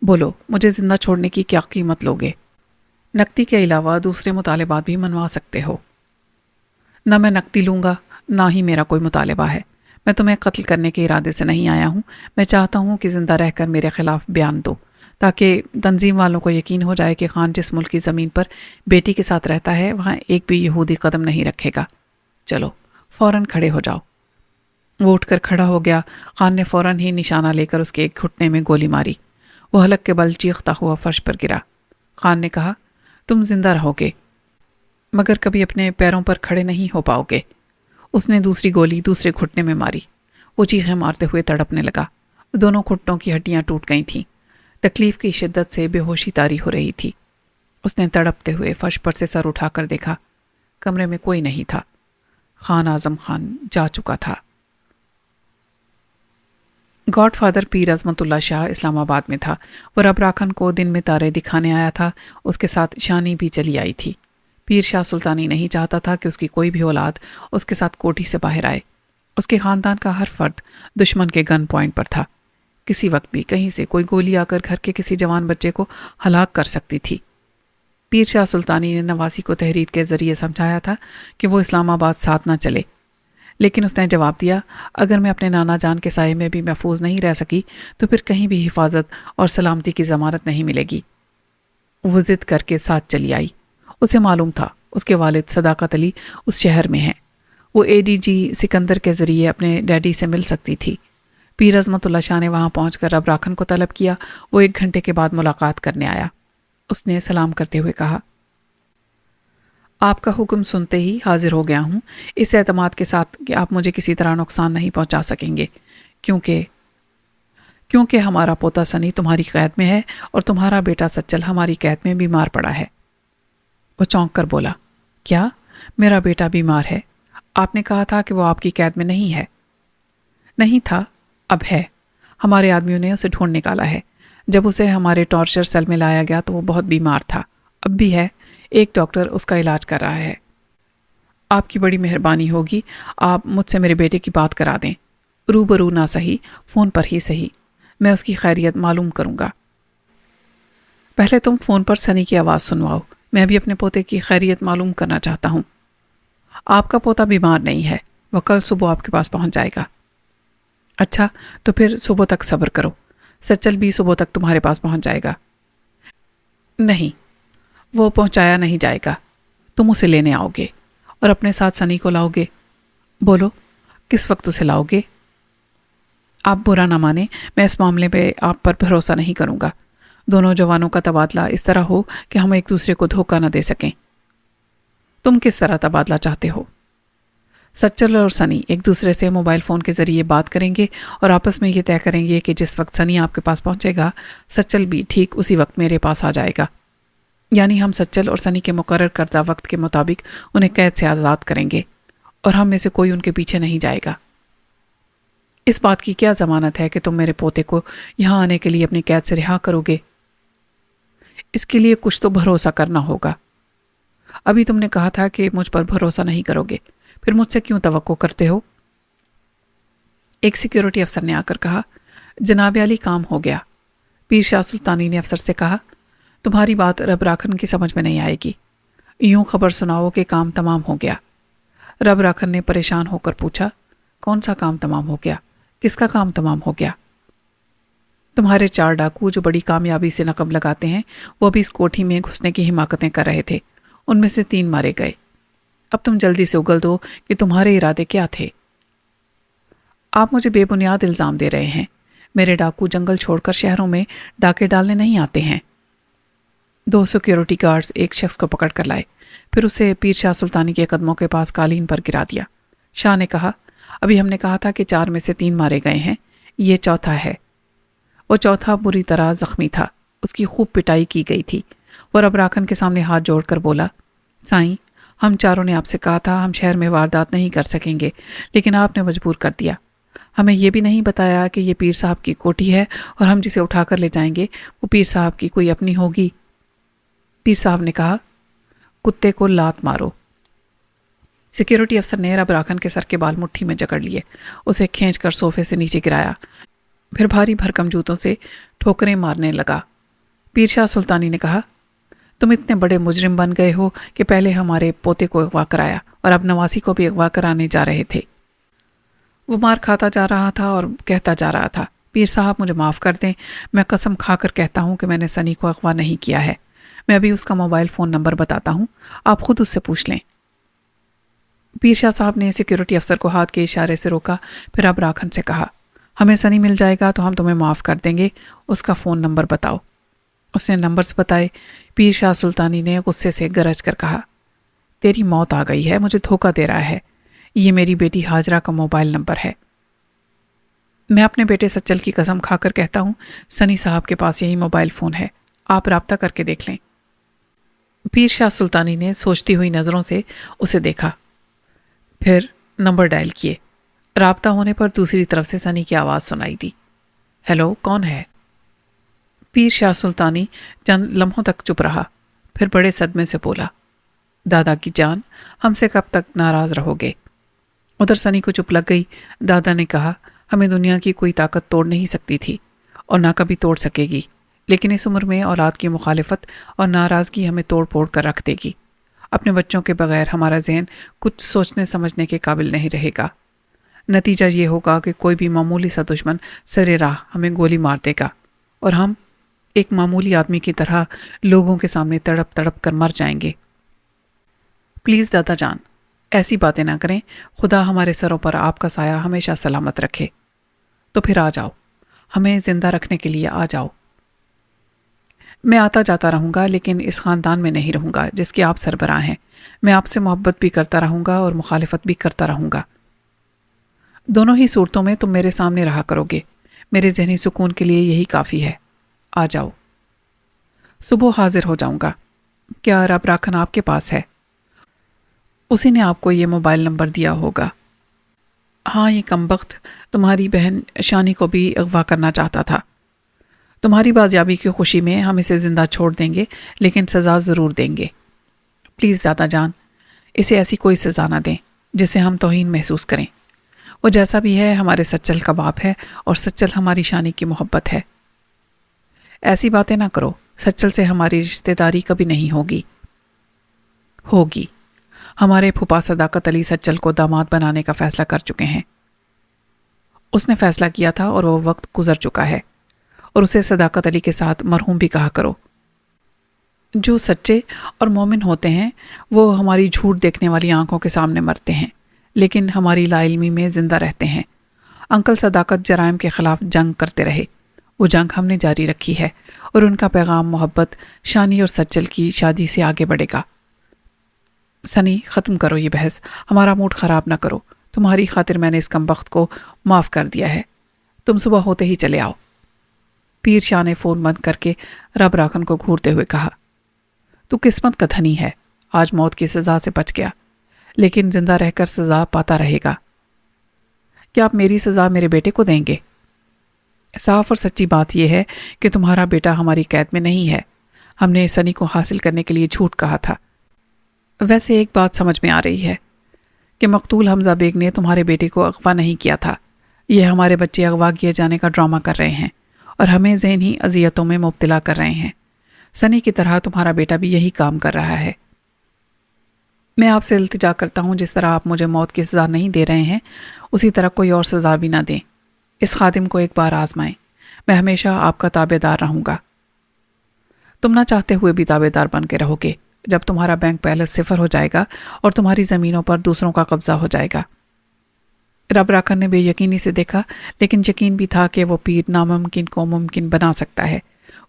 بولو، مجھے زندہ چھوڑنے کی کیا قیمت لوگے؟ نقدی کے علاوہ دوسرے مطالبات بھی منوا سکتے ہو۔ نہ میں نقدی لوں گا، نہ ہی میرا کوئی مطالبہ ہے۔ میں تمہیں قتل کرنے کے ارادے سے نہیں آیا ہوں۔ میں چاہتا ہوں کہ زندہ رہ کر میرے خلاف بیان دو، تاکہ تنظیم والوں کو یقین ہو جائے کہ خان جس ملک کی زمین پر بیٹی کے ساتھ رہتا ہے وہاں ایک بھی یہودی قدم نہیں رکھے گا۔ چلو فوراً کھڑے ہو جاؤ۔ وہ اٹھ کر کھڑا ہو گیا۔ خان نے فوراً ہی نشانہ لے کر اس کے ایک گھٹنے میں گولی ماری۔ وہ حلق کے بل چیختا ہوا فرش پر گرا۔ خان نے کہا، تم زندہ رہو گے، مگر کبھی اپنے پیروں پر کھڑے نہیں ہو پاؤ گے۔ اس نے دوسری گولی دوسرے گھٹنے میں ماری۔ وہ چیخیں مارتے ہوئے تڑپنے لگا۔ دونوں گھٹنوں کی ہڈیاں ٹوٹ گئی تھیں۔ تکلیف کی شدت سے بے ہوشی طاری ہو رہی تھی۔ اس نے تڑپتے ہوئے فرش پر سے سر اٹھا کر دیکھا۔ کمرے میں کوئی نہیں تھا۔ خان اعظم خان جا چکا تھا۔ گاڈ فادر پیر عظمت اللہ شاہ اسلام آباد میں تھا۔ وہ رب راکھن کو دن میں تارے دکھانے آیا تھا۔ اس کے ساتھ شانی بھی چلی آئی تھی۔ پیر شاہ سلطانی نہیں چاہتا تھا کہ اس کی کوئی بھی اولاد اس کے ساتھ کوٹھی سے باہر آئے۔ اس کے خاندان کا ہر فرد دشمن کے گن پوائنٹ پر تھا۔ کسی وقت بھی کہیں سے کوئی گولی آ کر گھر کے کسی جوان بچے کو ہلاک کر سکتی تھی۔ پیر شاہ سلطانی نے نواسی کو تحریر کے ذریعے سمجھایا تھا کہ وہ اسلام آباد ساتھ نہ چلے، لیکن اس نے جواب دیا، اگر میں اپنے نانا جان کے سائے میں بھی محفوظ نہیں رہ سکی تو پھر کہیں بھی حفاظت اور سلامتی کی ضمانت نہیں ملے گی۔ وہ ضد کر کے ساتھ چلی آئی۔ اسے معلوم تھا اس کے والد صداقت علی اس شہر میں ہیں۔ وہ اے ڈی جی سکندر کے ذریعے اپنے ڈیڈی سے مل سکتی تھی۔ پیر عظمت اللہ شاہ نے وہاں پہنچ کر رب راکھن کو طلب کیا۔ وہ 1 گھنٹے کے بعد ملاقات کرنے آیا۔ اس نے سلام کرتے ہوئے کہا، آپ کا حکم سنتے ہی حاضر ہو گیا ہوں، اس اعتماد کے ساتھ کہ آپ مجھے کسی طرح نقصان نہیں پہنچا سکیں گے، کیونکہ ہمارا پوتا سنی تمہاری قید میں ہے اور تمہارا بیٹا سچل ہماری قید میں بیمار پڑا ہے۔ وہ چونک کر بولا، کیا میرا بیٹا بیمار ہے؟ آپ نے کہا تھا کہ وہ آپ کی قید میں نہیں ہے۔ نہیں تھا، اب ہے۔ ہمارے آدمیوں نے اسے ڈھونڈ نکالا ہے۔ جب اسے ہمارے ٹارچر سیل میں لایا گیا تو وہ بہت بیمار تھا، اب بھی ہے۔ ایک ڈاکٹر اس کا علاج کر رہا ہے۔ آپ کی بڑی مہربانی ہوگی، آپ مجھ سے میرے بیٹے کی بات کرا دیں، روبرو نہ صحیح، فون پر ہی صحیح۔ میں اس کی خیریت معلوم کروں گا۔ پہلے تم فون پر سنی کی آواز سنواؤ، میں بھی اپنے پوتے کی خیریت معلوم کرنا چاہتا ہوں۔ آپ کا پوتا بیمار نہیں ہے، وہ کل صبح آپ کے پاس پہنچ جائے گا۔ اچھا، تو پھر صبح تک صبر کرو، سچل بھی صبح تک تمہارے پاس پہنچ جائے گا۔ نہیں، وہ پہنچایا نہیں جائے گا، تم اسے لینے آؤ گے اور اپنے ساتھ سنی کو لاؤ گے۔ بولو، کس وقت اسے لاؤ گے؟ آپ برا نہ مانیں، میں اس معاملے پہ آپ پر بھروسہ نہیں کروں گا۔ دونوں جوانوں کا تبادلہ اس طرح ہو کہ ہم ایک دوسرے کو دھوکہ نہ دے سکیں۔ تم کس طرح تبادلہ چاہتے ہو؟ سچل اور سنی ایک دوسرے سے موبائل فون کے ذریعے بات کریں گے اور آپس میں یہ طے کریں گے کہ جس وقت سنی آپ کے پاس پہنچے گا، سچل بھی ٹھیک اسی وقت میرے پاس آ جائے گا۔ یعنی ہم سچل اور سنی کے مقرر کردہ وقت کے مطابق انہیں قید سے آزاد کریں گے اور ہم میں سے کوئی ان کے پیچھے نہیں جائے گا۔ اس بات کی کیا ضمانت ہے کہ تم میرے پوتے کو یہاں آنے کے لیے اپنی قید سے رہا کرو گے؟ اس کے لیے کچھ تو بھروسہ کرنا ہوگا۔ ابھی تم نے کہا تھا کہ مجھ پر بھروسہ نہیں کرو گے، پھر مجھ سے کیوں توقع کرتے ہو؟ ایک سیکیورٹی افسر نے آ کر کہا، جناب علی کام ہو گیا۔ پیر شاہ سلطانی نے افسر سے کہا، تمہاری بات رب راکھن کی سمجھ میں نہیں آئے گی، یوں خبر سناؤ کہ کام تمام ہو گیا۔ رب راکھن نے پریشان ہو کر پوچھا، کون سا کام تمام ہو گیا؟ کس کا کام تمام ہو گیا؟ تمہارے 4 ڈاکو جو بڑی کامیابی سے نقب لگاتے ہیں وہ بھی اس کوٹھی میں گھسنے کی حماقتیں کر رہے تھے۔ ان میں سے 3 مارے گئے۔ اب تم جلدی سے اگل دو کہ تمہارے ارادے کیا تھے۔ آپ مجھے بے بنیاد الزام دے رہے ہیں۔ میرے ڈاکو جنگل چھوڑ کر شہروں میں ڈاکے ڈالنے نہیں آتے ہیں۔ 2 سیکیورٹی گارڈز ایک شخص کو پکڑ کر لائے، پھر اسے پیر شاہ سلطانی کے قدموں کے پاس قالین پر گرا دیا۔ شاہ نے کہا، ابھی ہم نے کہا تھا کہ 4 میں سے 3 مارے گئے ہیں، یہ چوتھا ہے۔ وہ چوتھا بری طرح زخمی تھا، اس کی خوب پٹائی کی گئی تھی۔ وہ رب راکھن کے سامنے ہاتھ جوڑ کر بولا، سائیں، ہم چاروں نے آپ سے کہا تھا ہم شہر میں واردات نہیں کر سکیں گے، لیکن آپ نے مجبور کر دیا۔ ہمیں یہ بھی نہیں بتایا کہ یہ پیر صاحب کی کوٹھی ہے اور ہم جسے اٹھا کر لے جائیں گے وہ پیر صاحب کی کوئی اپنی ہوگی۔ پیر صاحب نے کہا، کتے کو لات مارو۔ سیکیورٹی افسر نے رب راکھن کے سر کے بال مٹھی میں جکڑ لیے، اسے کھینچ کر صوفے سے نیچے گرایا، پھر بھاری بھرکم جوتوں سے ٹھوکریں مارنے لگا۔ پیر شاہ سلطانی نے کہا، تم اتنے بڑے مجرم بن گئے ہو کہ پہلے ہمارے پوتے کو اغوا کرایا اور اب نواسی کو بھی اغوا کرانے جا رہے تھے۔ وہ مار کھاتا جا رہا تھا اور کہتا جا رہا تھا، پیر صاحب مجھے معاف کر دیں، میں قسم کھا کر کہتا ہوں کہ میں نے سنی کو اغوا نہیں کیا ہے۔ میں ابھی اس کا موبائل فون نمبر بتاتا ہوں، آپ خود اس سے پوچھ لیں۔ پیر شاہ صاحب نے سیکیورٹی افسر کو ہاتھ کے اشارے سے روکا، پھر رب راکھن سے کہا، ہمیں سنی مل جائے گا تو ہم تمہیں معاف کر دیں گے، اس کا فون نمبر بتاؤ۔ اس نے نمبرز بتائے۔ پیر شاہ سلطانی نے غصے سے گرج کر کہا، تیری موت آ گئی ہے، مجھے دھوکہ دے رہا ہے، یہ میری بیٹی ہاجرہ کا موبائل نمبر ہے۔ میں اپنے بیٹے سچل کی قسم کھا کر کہتا ہوں سنی صاحب کے پاس یہی موبائل فون ہے، آپ رابطہ کر کے دیکھ لیں۔ پیر شاہ سلطانی نے سوچتی ہوئی نظروں سے اسے دیکھا، پھر نمبر ڈائل کیے۔ رابطہ ہونے پر دوسری طرف سے سنی کی آواز سنائی دی، ہیلو، کون ہے؟ پیر شاہ سلطانی چند لمحوں تک چپ رہا، پھر بڑے صدمے سے بولا، دادا کی جان، ہم سے کب تک ناراض رہو گے؟ ادھر سنی کو چپ لگ گئی۔ دادا نے کہا، ہمیں دنیا کی کوئی طاقت توڑ نہیں سکتی تھی اور نہ کبھی توڑ سکے گی، لیکن اس عمر میں اولاد کی مخالفت اور ناراضگی ہمیں توڑ پھوڑ کر رکھ دے گی۔ اپنے بچوں کے بغیر ہمارا ذہن کچھ سوچنے سمجھنے کے قابل نہیں رہے گا۔ نتیجہ یہ ہوگا کہ کوئی بھی معمولی سا دشمن سرے راہ ہمیں گولی مار دے گا اور ہم ایک معمولی آدمی کی طرح لوگوں کے سامنے تڑپ تڑپ کر مر جائیں گے۔ پلیز دادا جان، ایسی باتیں نہ کریں، خدا ہمارے سروں پر آپ کا سایہ ہمیشہ سلامت رکھے۔ تو پھر آ جاؤ، ہمیں زندہ رکھنے کے لیے آ جاؤ۔ میں آتا جاتا رہوں گا، لیکن اس خاندان میں نہیں رہوں گا جس کے آپ سربراہ ہیں۔ میں آپ سے محبت بھی کرتا رہوں گا اور مخالفت بھی کرتا رہوں گا۔ دونوں ہی صورتوں میں تم میرے سامنے رہا کرو گے، میرے ذہنی سکون کے لیے یہی کافی ہے۔ آ جاؤ۔ صبح حاضر ہو جاؤں گا۔ کیا رب راکھن آپ کے پاس ہے؟ اسی نے آپ کو یہ موبائل نمبر دیا ہوگا۔ ہاں، یہ کمبخت تمہاری بہن شانی کو بھی اغوا کرنا چاہتا تھا۔ تمہاری بازیابی کی خوشی میں ہم اسے زندہ چھوڑ دیں گے، لیکن سزا ضرور دیں گے۔ پلیز دادا جان، اسے ایسی کوئی سزا نہ دیں جسے ہم توہین محسوس کریں۔ وہ جیسا بھی ہے ہمارے سچل کا باپ ہے اور سچل ہماری شانی کی محبت ہے۔ ایسی باتیں نہ کرو، سچل سے ہماری رشتہ داری کبھی نہیں ہوگی۔ ہوگی۔ ہمارے پھوپھا صداقت علی سچل کو داماد بنانے کا فیصلہ کر چکے ہیں۔ اس نے فیصلہ کیا تھا اور وہ وقت گزر چکا ہے، اور اسے صداقت علی کے ساتھ مرحوم بھی کہا کرو۔ جو سچے اور مومن ہوتے ہیں وہ ہماری جھوٹ دیکھنے والی آنکھوں کے سامنے مرتے ہیں، لیکن ہماری لا علمی میں زندہ رہتے ہیں۔ انکل صداقت جرائم کے خلاف جنگ کرتے رہے، وہ جنگ ہم نے جاری رکھی ہے، اور ان کا پیغام محبت شانی اور سچل کی شادی سے آگے بڑھے گا۔ سنی، ختم کرو یہ بحث، ہمارا موڈ خراب نہ کرو۔ تمہاری خاطر میں نے اس کمبخت کو معاف کر دیا ہے، تم صبح ہوتے ہی چلے آؤ۔ پیر شاہ نے فون بند کر کے رب راکھن کو گھورتے ہوئے کہا، تو قسمت کا دھنی ہے، آج موت کی سزا سے بچ گیا، لیکن زندہ رہ کر سزا پاتا رہے گا۔ کیا آپ میری سزا میرے بیٹے کو دیں گے؟ صاف اور سچی بات یہ ہے کہ تمہارا بیٹا ہماری قید میں نہیں ہے۔ ہم نے سنی کو حاصل کرنے کے لیے جھوٹ کہا تھا۔ ویسے ایک بات سمجھ میں آ رہی ہے کہ مقتول حمزہ بیگ نے تمہارے بیٹے کو اغوا نہیں کیا تھا۔ یہ ہمارے بچے اغوا کیے جانے کا ڈرامہ کر رہے ہیں اور ہمیں ذہنی اذیتوں میں مبتلا کر رہے ہیں۔ سنی کی طرح تمہارا بیٹا بھی یہی کام کر رہا ہے۔ میں آپ سے التجا کرتا ہوں، جس طرح آپ مجھے موت کی سزا نہیں دے رہے ہیں، اسی طرح کوئی اور سزا بھی نہ دیں۔ اس خادم کو ایک بار آزمائیں۔ میں ہمیشہ آپ کا تابع دار رہوں گا۔ تم نہ چاہتے ہوئے بھی تابع دار بن کے رہو گے جب تمہارا بینک بیلنس صفر ہو جائے گا اور تمہاری زمینوں پر دوسروں کا قبضہ ہو جائے گا۔ رب راکن نے بے یقینی سے دیکھا، لیکن یقین بھی تھا کہ وہ پیر ناممکن کو ممکن بنا سکتا ہے۔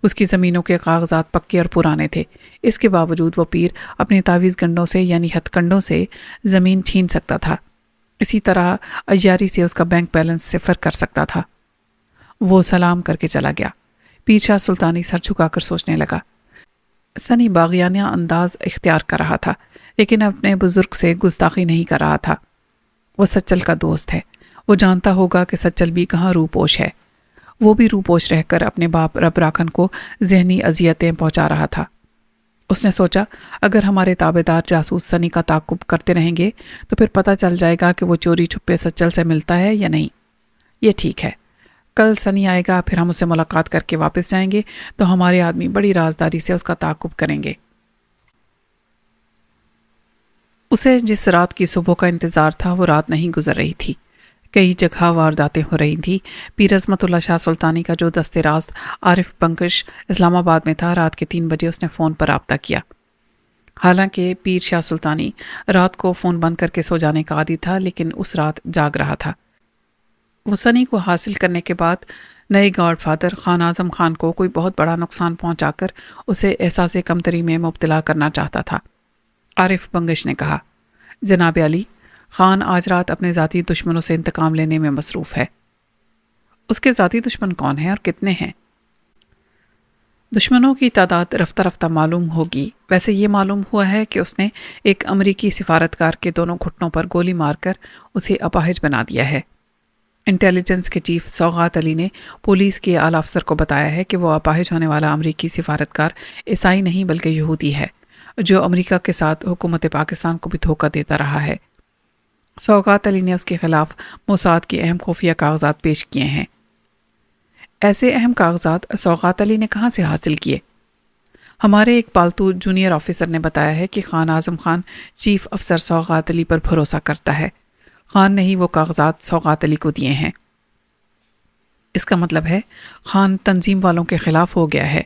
اس کی زمینوں کے کاغذات پکے اور پرانے تھے، اس کے باوجود وہ پیر اپنے تعویذ گنڈوں سے یعنی ہتھ کنڈوں سے زمین چھین سکتا تھا۔ اسی طرح عیاری سے اس کا بینک بیلنس صفر کر سکتا تھا۔ وہ سلام کر کے چلا گیا۔ پیر شاہ سلطانی سر جھکا کر سوچنے لگا۔ سنی باغیانہ انداز اختیار کر رہا تھا، لیکن اپنے بزرگ سے گستاخی نہیں کر رہا تھا۔ وہ سچل کا دوست ہے، وہ جانتا ہوگا کہ سچل بھی کہاں روپوش ہے۔ وہ بھی روپوش رہ کر اپنے باپ رب راکھن کو ذہنی اذیتیں پہنچا رہا تھا۔ اس نے سوچا، اگر ہمارے تابع دار جاسوس سنی کا تعاقب کرتے رہیں گے تو پھر پتہ چل جائے گا کہ وہ چوری چھپے سچل سے ملتا ہے یا نہیں۔ یہ ٹھیک ہے، کل سنی آئے گا، پھر ہم اس سے ملاقات کر کے واپس جائیں گے تو ہمارے آدمی بڑی رازداری سے اس کا تعاقب کریں گے۔ اسے جس رات کی صبح کا انتظار تھا وہ رات نہیں گزر رہی تھی۔ کئی جگہ وارداتیں ہو رہی تھیں۔ پیر عظمت اللہ شاہ سلطانی کا جو دست راست عارف بنکش اسلام آباد میں تھا، رات کے 3 بجے اس نے فون پر رابطہ کیا۔ حالانکہ پیر شاہ سلطانی رات کو فون بند کر کے سو جانے کا عادی تھا، لیکن اس رات جاگ رہا تھا۔ وہ سنی کو حاصل کرنے کے بعد نئے گاڈ فادر خان اعظم خان کو کوئی بہت بڑا نقصان پہنچا کر اسے احساس کمتری میں مبتلا کرنا چاہتا تھا۔ عارف بنگش نے کہا، جناب علی، خان آج رات اپنے ذاتی دشمنوں سے انتقام لینے میں مصروف ہے۔ اس کے ذاتی دشمن کون ہیں اور کتنے ہیں؟ دشمنوں کی تعداد رفتہ رفتہ معلوم ہوگی۔ ویسے یہ معلوم ہوا ہے کہ اس نے ایک امریکی سفارتکار کے دونوں گھٹنوں پر گولی مار کر اسے اپاہج بنا دیا ہے۔ انٹیلیجنس کے چیف سوغات علی نے پولیس کے اعلی افسر کو بتایا ہے کہ وہ اپاہج ہونے والا امریکی سفارتکار عیسائی نہیں بلکہ یہودی ہے، جو امریکہ کے ساتھ حکومت پاکستان کو بھی دھوکہ دیتا رہا ہے۔ سوغات علی نے اس کے خلاف موساد کے اہم خفیہ کاغذات پیش کیے ہیں۔ ایسے اہم کاغذات سوغات علی نے کہاں سے حاصل کیے؟ ہمارے ایک پالتو جونیئر آفیسر نے بتایا ہے کہ خان اعظم خان چیف افسر سوغات علی پر بھروسہ کرتا ہے۔ خان نے ہی وہ کاغذات سوغات علی کو دیے ہیں۔ اس کا مطلب ہے خان تنظیم والوں کے خلاف ہو گیا ہے۔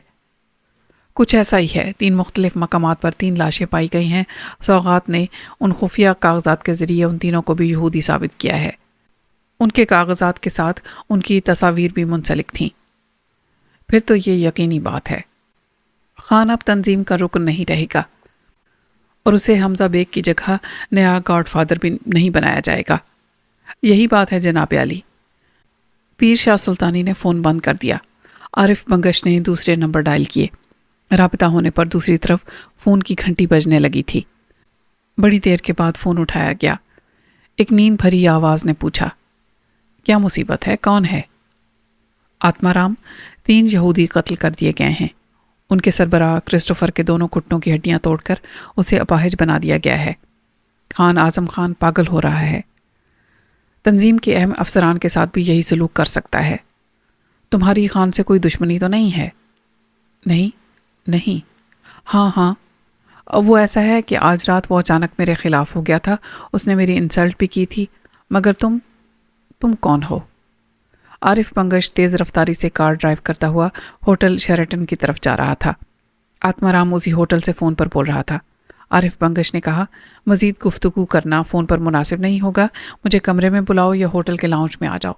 کچھ ایسا ہی ہے۔ 3 مختلف مقامات پر 3 لاشیں پائی گئی ہیں۔ سوغات نے ان خفیہ کاغذات کے ذریعے ان تینوں کو بھی یہودی ثابت کیا ہے۔ ان کے کاغذات کے ساتھ ان کی تصاویر بھی منسلک تھیں۔ پھر تو یہ یقینی بات ہے، خان اب تنظیم کا رکن نہیں رہے گا اور اسے حمزہ بیگ کی جگہ نیا گاڈ فادر بھی نہیں بنایا جائے گا۔ یہی بات ہے جناب علی۔ پیر شاہ سلطانی نے فون بند کر دیا۔ عارف بنگش نے دوسرے نمبر ڈائل کیے۔ رابطہ ہونے پر دوسری طرف فون کی گھنٹی بجنے لگی تھی۔ بڑی دیر کے بعد فون اٹھایا گیا۔ ایک نیند بھری آواز نے پوچھا، کیا مصیبت ہے؟ کون ہے؟ آتما رام، 3 یہودی قتل کر دیے گئے ہیں۔ ان کے سربراہ کرسٹوفر کے دونوں گھٹنوں کی ہڈیاں توڑ کر اسے اپاہج بنا دیا گیا ہے۔ خان اعظم خان پاگل ہو رہا ہے۔ تنظیم کے اہم افسران کے ساتھ بھی یہی سلوک کر سکتا ہے۔ تمہاری خان سے کوئی دشمنی تو نہیں ہے؟ نہیں۔ ہاں، وہ ایسا ہے کہ آج رات وہ اچانک میرے خلاف ہو گیا تھا۔ اس نے میری انسلٹ بھی کی تھی۔ مگر تم کون ہو؟ عارف بنگش تیز رفتاری سے کار ڈرائیو کرتا ہوا ہوٹل شیرٹن کی طرف جا رہا تھا۔ آتما رام اسی ہوٹل سے فون پر بول رہا تھا۔ عارف بنگش نے کہا، مزید گفتگو کرنا فون پر مناسب نہیں ہوگا۔ مجھے کمرے میں بلاؤ یا ہوٹل کے لاؤنج میں آ جاؤ۔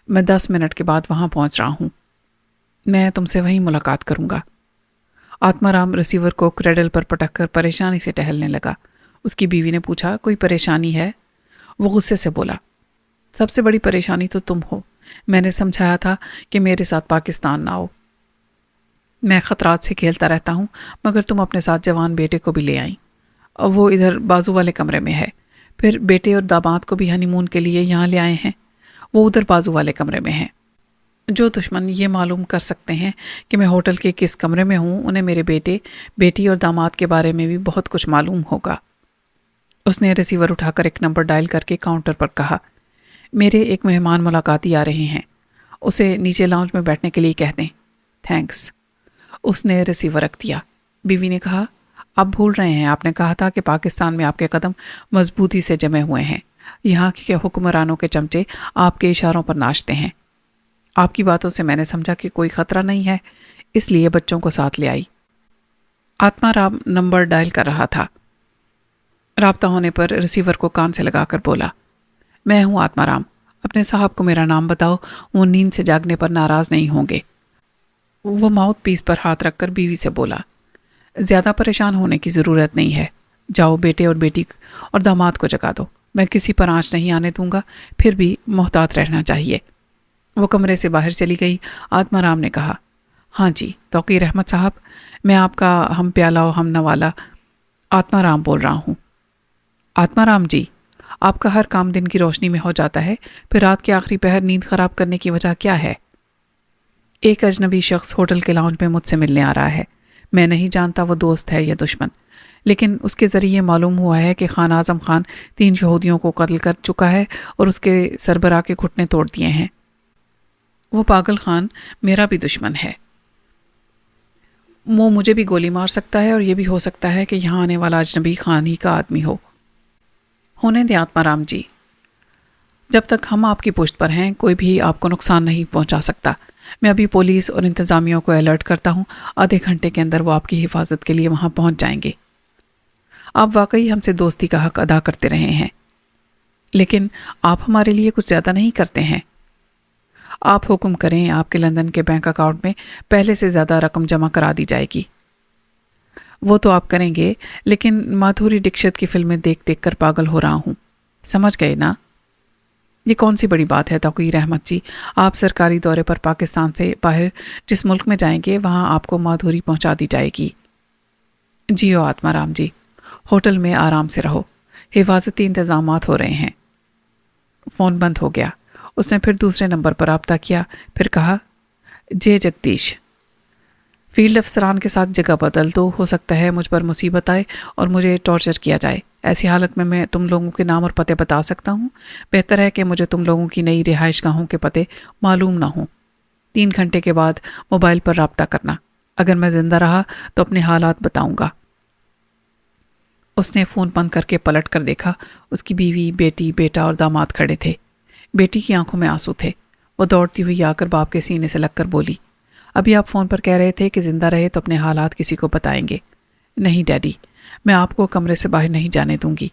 میں 10 منٹ کے بعد وہاں پہنچ رہا ہوں۔ میں تم سے وہیں ملاقات کروں گا۔ آتما رام ریسیور کو کریڈل پر پٹک کر پریشانی سے ٹہلنے لگا۔ اس کی بیوی نے پوچھا، کوئی پریشانی ہے؟ وہ غصے سے بولا، سب سے بڑی پریشانی تو تم ہو۔ میں نے سمجھایا تھا کہ میرے ساتھ پاکستان نہ آؤ۔ میں خطرات سے کھیلتا رہتا ہوں، مگر تم اپنے ساتھ جوان بیٹے کو بھی لے آئیں۔ وہ ادھر بازو والے کمرے میں ہے۔ پھر بیٹے اور داماد کو بھی ہنی مون کے لیے یہاں لے آئے ہیں۔ وہ ادھر بازو والے کمرے میں ہیں۔ جو دشمن یہ معلوم کر سکتے ہیں کہ میں ہوٹل کے کس کمرے میں ہوں، انہیں میرے بیٹے، بیٹی اور داماد کے بارے میں بھی بہت کچھ معلوم ہوگا۔ اس نے ریسیور اٹھا کر ایک نمبر ڈائل کر کے کاؤنٹر پر کہا، میرے ایک مہمان ملاقاتی آ رہے ہیں، اسے نیچے لاؤنج میں بیٹھنے کے لیے کہہ دیں۔ تھینکس۔ اس نے ریسیور رکھ دیا۔ بیوی نے کہا، آپ بھول رہے ہیں، آپ نے کہا تھا کہ پاکستان میں آپ کے قدم مضبوطی سے جمے ہوئے ہیں۔ یہاں کے حکمرانوں کے چمچے آپ کے اشاروں پر ناچتے ہیں۔ آپ کی باتوں سے میں نے سمجھا کہ کوئی خطرہ نہیں ہے، اس لیے بچوں کو ساتھ لے آئی۔ آتما رام نمبر ڈائل کر رہا تھا۔ رابطہ ہونے پر ریسیور کو کان سے لگا کر بولا، میں ہوں آتما رام، اپنے صاحب کو میرا نام بتاؤ، وہ نیند سے جاگنے پر ناراض نہیں ہوں گے۔ وہ ماؤتھ پیس پر ہاتھ رکھ کر بیوی سے بولا، زیادہ پریشان ہونے کی ضرورت نہیں ہے، جاؤ بیٹے اور بیٹی اور داماد کو جگا دو، میں کسی پر آنچ نہیں آنے دوں گا، پھر بھی محتاط رہنا چاہیے۔ وہ کمرے سے باہر چلی گئی۔ آتما رام نے کہا، ہاں جی توقیر احمد صاحب، میں آپ کا ہم پیالہ و ہم نوالا آتما رام بول رہا ہوں۔ آتما رام جی، آپ کا ہر کام دن کی روشنی میں ہو جاتا ہے، پھر رات کے آخری پہر نیند خراب کرنے کی وجہ کیا ہے؟ ایک اجنبی شخص ہوٹل کے لاؤنج میں مجھ سے ملنے آ رہا ہے، میں نہیں جانتا وہ دوست ہے یا دشمن، لیکن اس کے ذریعے معلوم ہوا ہے کہ خان اعظم خان 3 یہودیوں کو قتل کر چکا ہے اور اس کے سربراہ کے گھٹنے توڑ دیے ہیں۔ وہ پاگل خان میرا بھی دشمن ہے، وہ مجھے بھی گولی مار سکتا ہے، اور یہ بھی ہو سکتا ہے کہ یہاں آنے والا اجنبی خان ہی کا آدمی ہو۔ ہونے دیں آتما رام جی، جب تک ہم آپ کی پشت پر ہیں کوئی بھی آپ کو نقصان نہیں پہنچا سکتا۔ میں ابھی پولیس اور انتظامیہ کو الرٹ کرتا ہوں، آدھے گھنٹے کے اندر وہ آپ کی حفاظت کے لیے وہاں پہنچ جائیں گے۔ آپ واقعی ہم سے دوستی کا حق ادا کرتے رہے ہیں، لیکن آپ ہمارے لیے کچھ زیادہ نہیں کرتے ہیں۔ آپ حکم کریں، آپ کے لندن کے بینک اکاؤنٹ میں پہلے سے زیادہ رقم جمع کرا دی جائے گی۔ وہ تو آپ کریں گے، لیکن مادھوری ڈکشت کی فلمیں دیکھ دیکھ کر پاگل ہو رہا ہوں، سمجھ گئے نا؟ یہ کون سی بڑی بات ہے توقیر احمد جی، آپ سرکاری دورے پر پاکستان سے باہر جس ملک میں جائیں گے وہاں آپ کو مادھوری پہنچا دی جائے گی۔ جیو آتما رام جی، ہوٹل میں آرام سے رہو، حفاظتی انتظامات ہو رہے ہیں۔ فون بند ہو گیا۔ اس نے پھر دوسرے نمبر پر رابطہ کیا، پھر کہا، جے جگدیش، فیلڈ افسران کے ساتھ جگہ بدل دو، ہو سکتا ہے مجھ پر مصیبت آئے اور مجھے ٹارچر کیا جائے، ایسی حالت میں میں تم لوگوں کے نام اور پتے بتا سکتا ہوں، بہتر ہے کہ مجھے تم لوگوں کی نئی رہائش گاہوں کے پتے معلوم نہ ہوں۔ 3 گھنٹے کے بعد موبائل پر رابطہ کرنا، اگر میں زندہ رہا تو اپنے حالات بتاؤں گا۔ اس نے فون بند کر کے پلٹ کر دیکھا، اس کی بیوی، بیٹی، بیٹا اور داماد کھڑے تھے۔ بیٹی کی آنکھوں میں آنسو تھے، وہ دوڑتی ہوئی آ کر باپ کے سینے سے لگ کر بولی، ابھی آپ فون پر کہہ رہے تھے کہ زندہ رہے تو اپنے حالات کسی کو بتائیں گے۔ نہیں ڈیڈی، میں آپ کو کمرے سے باہر نہیں جانے دوں گی۔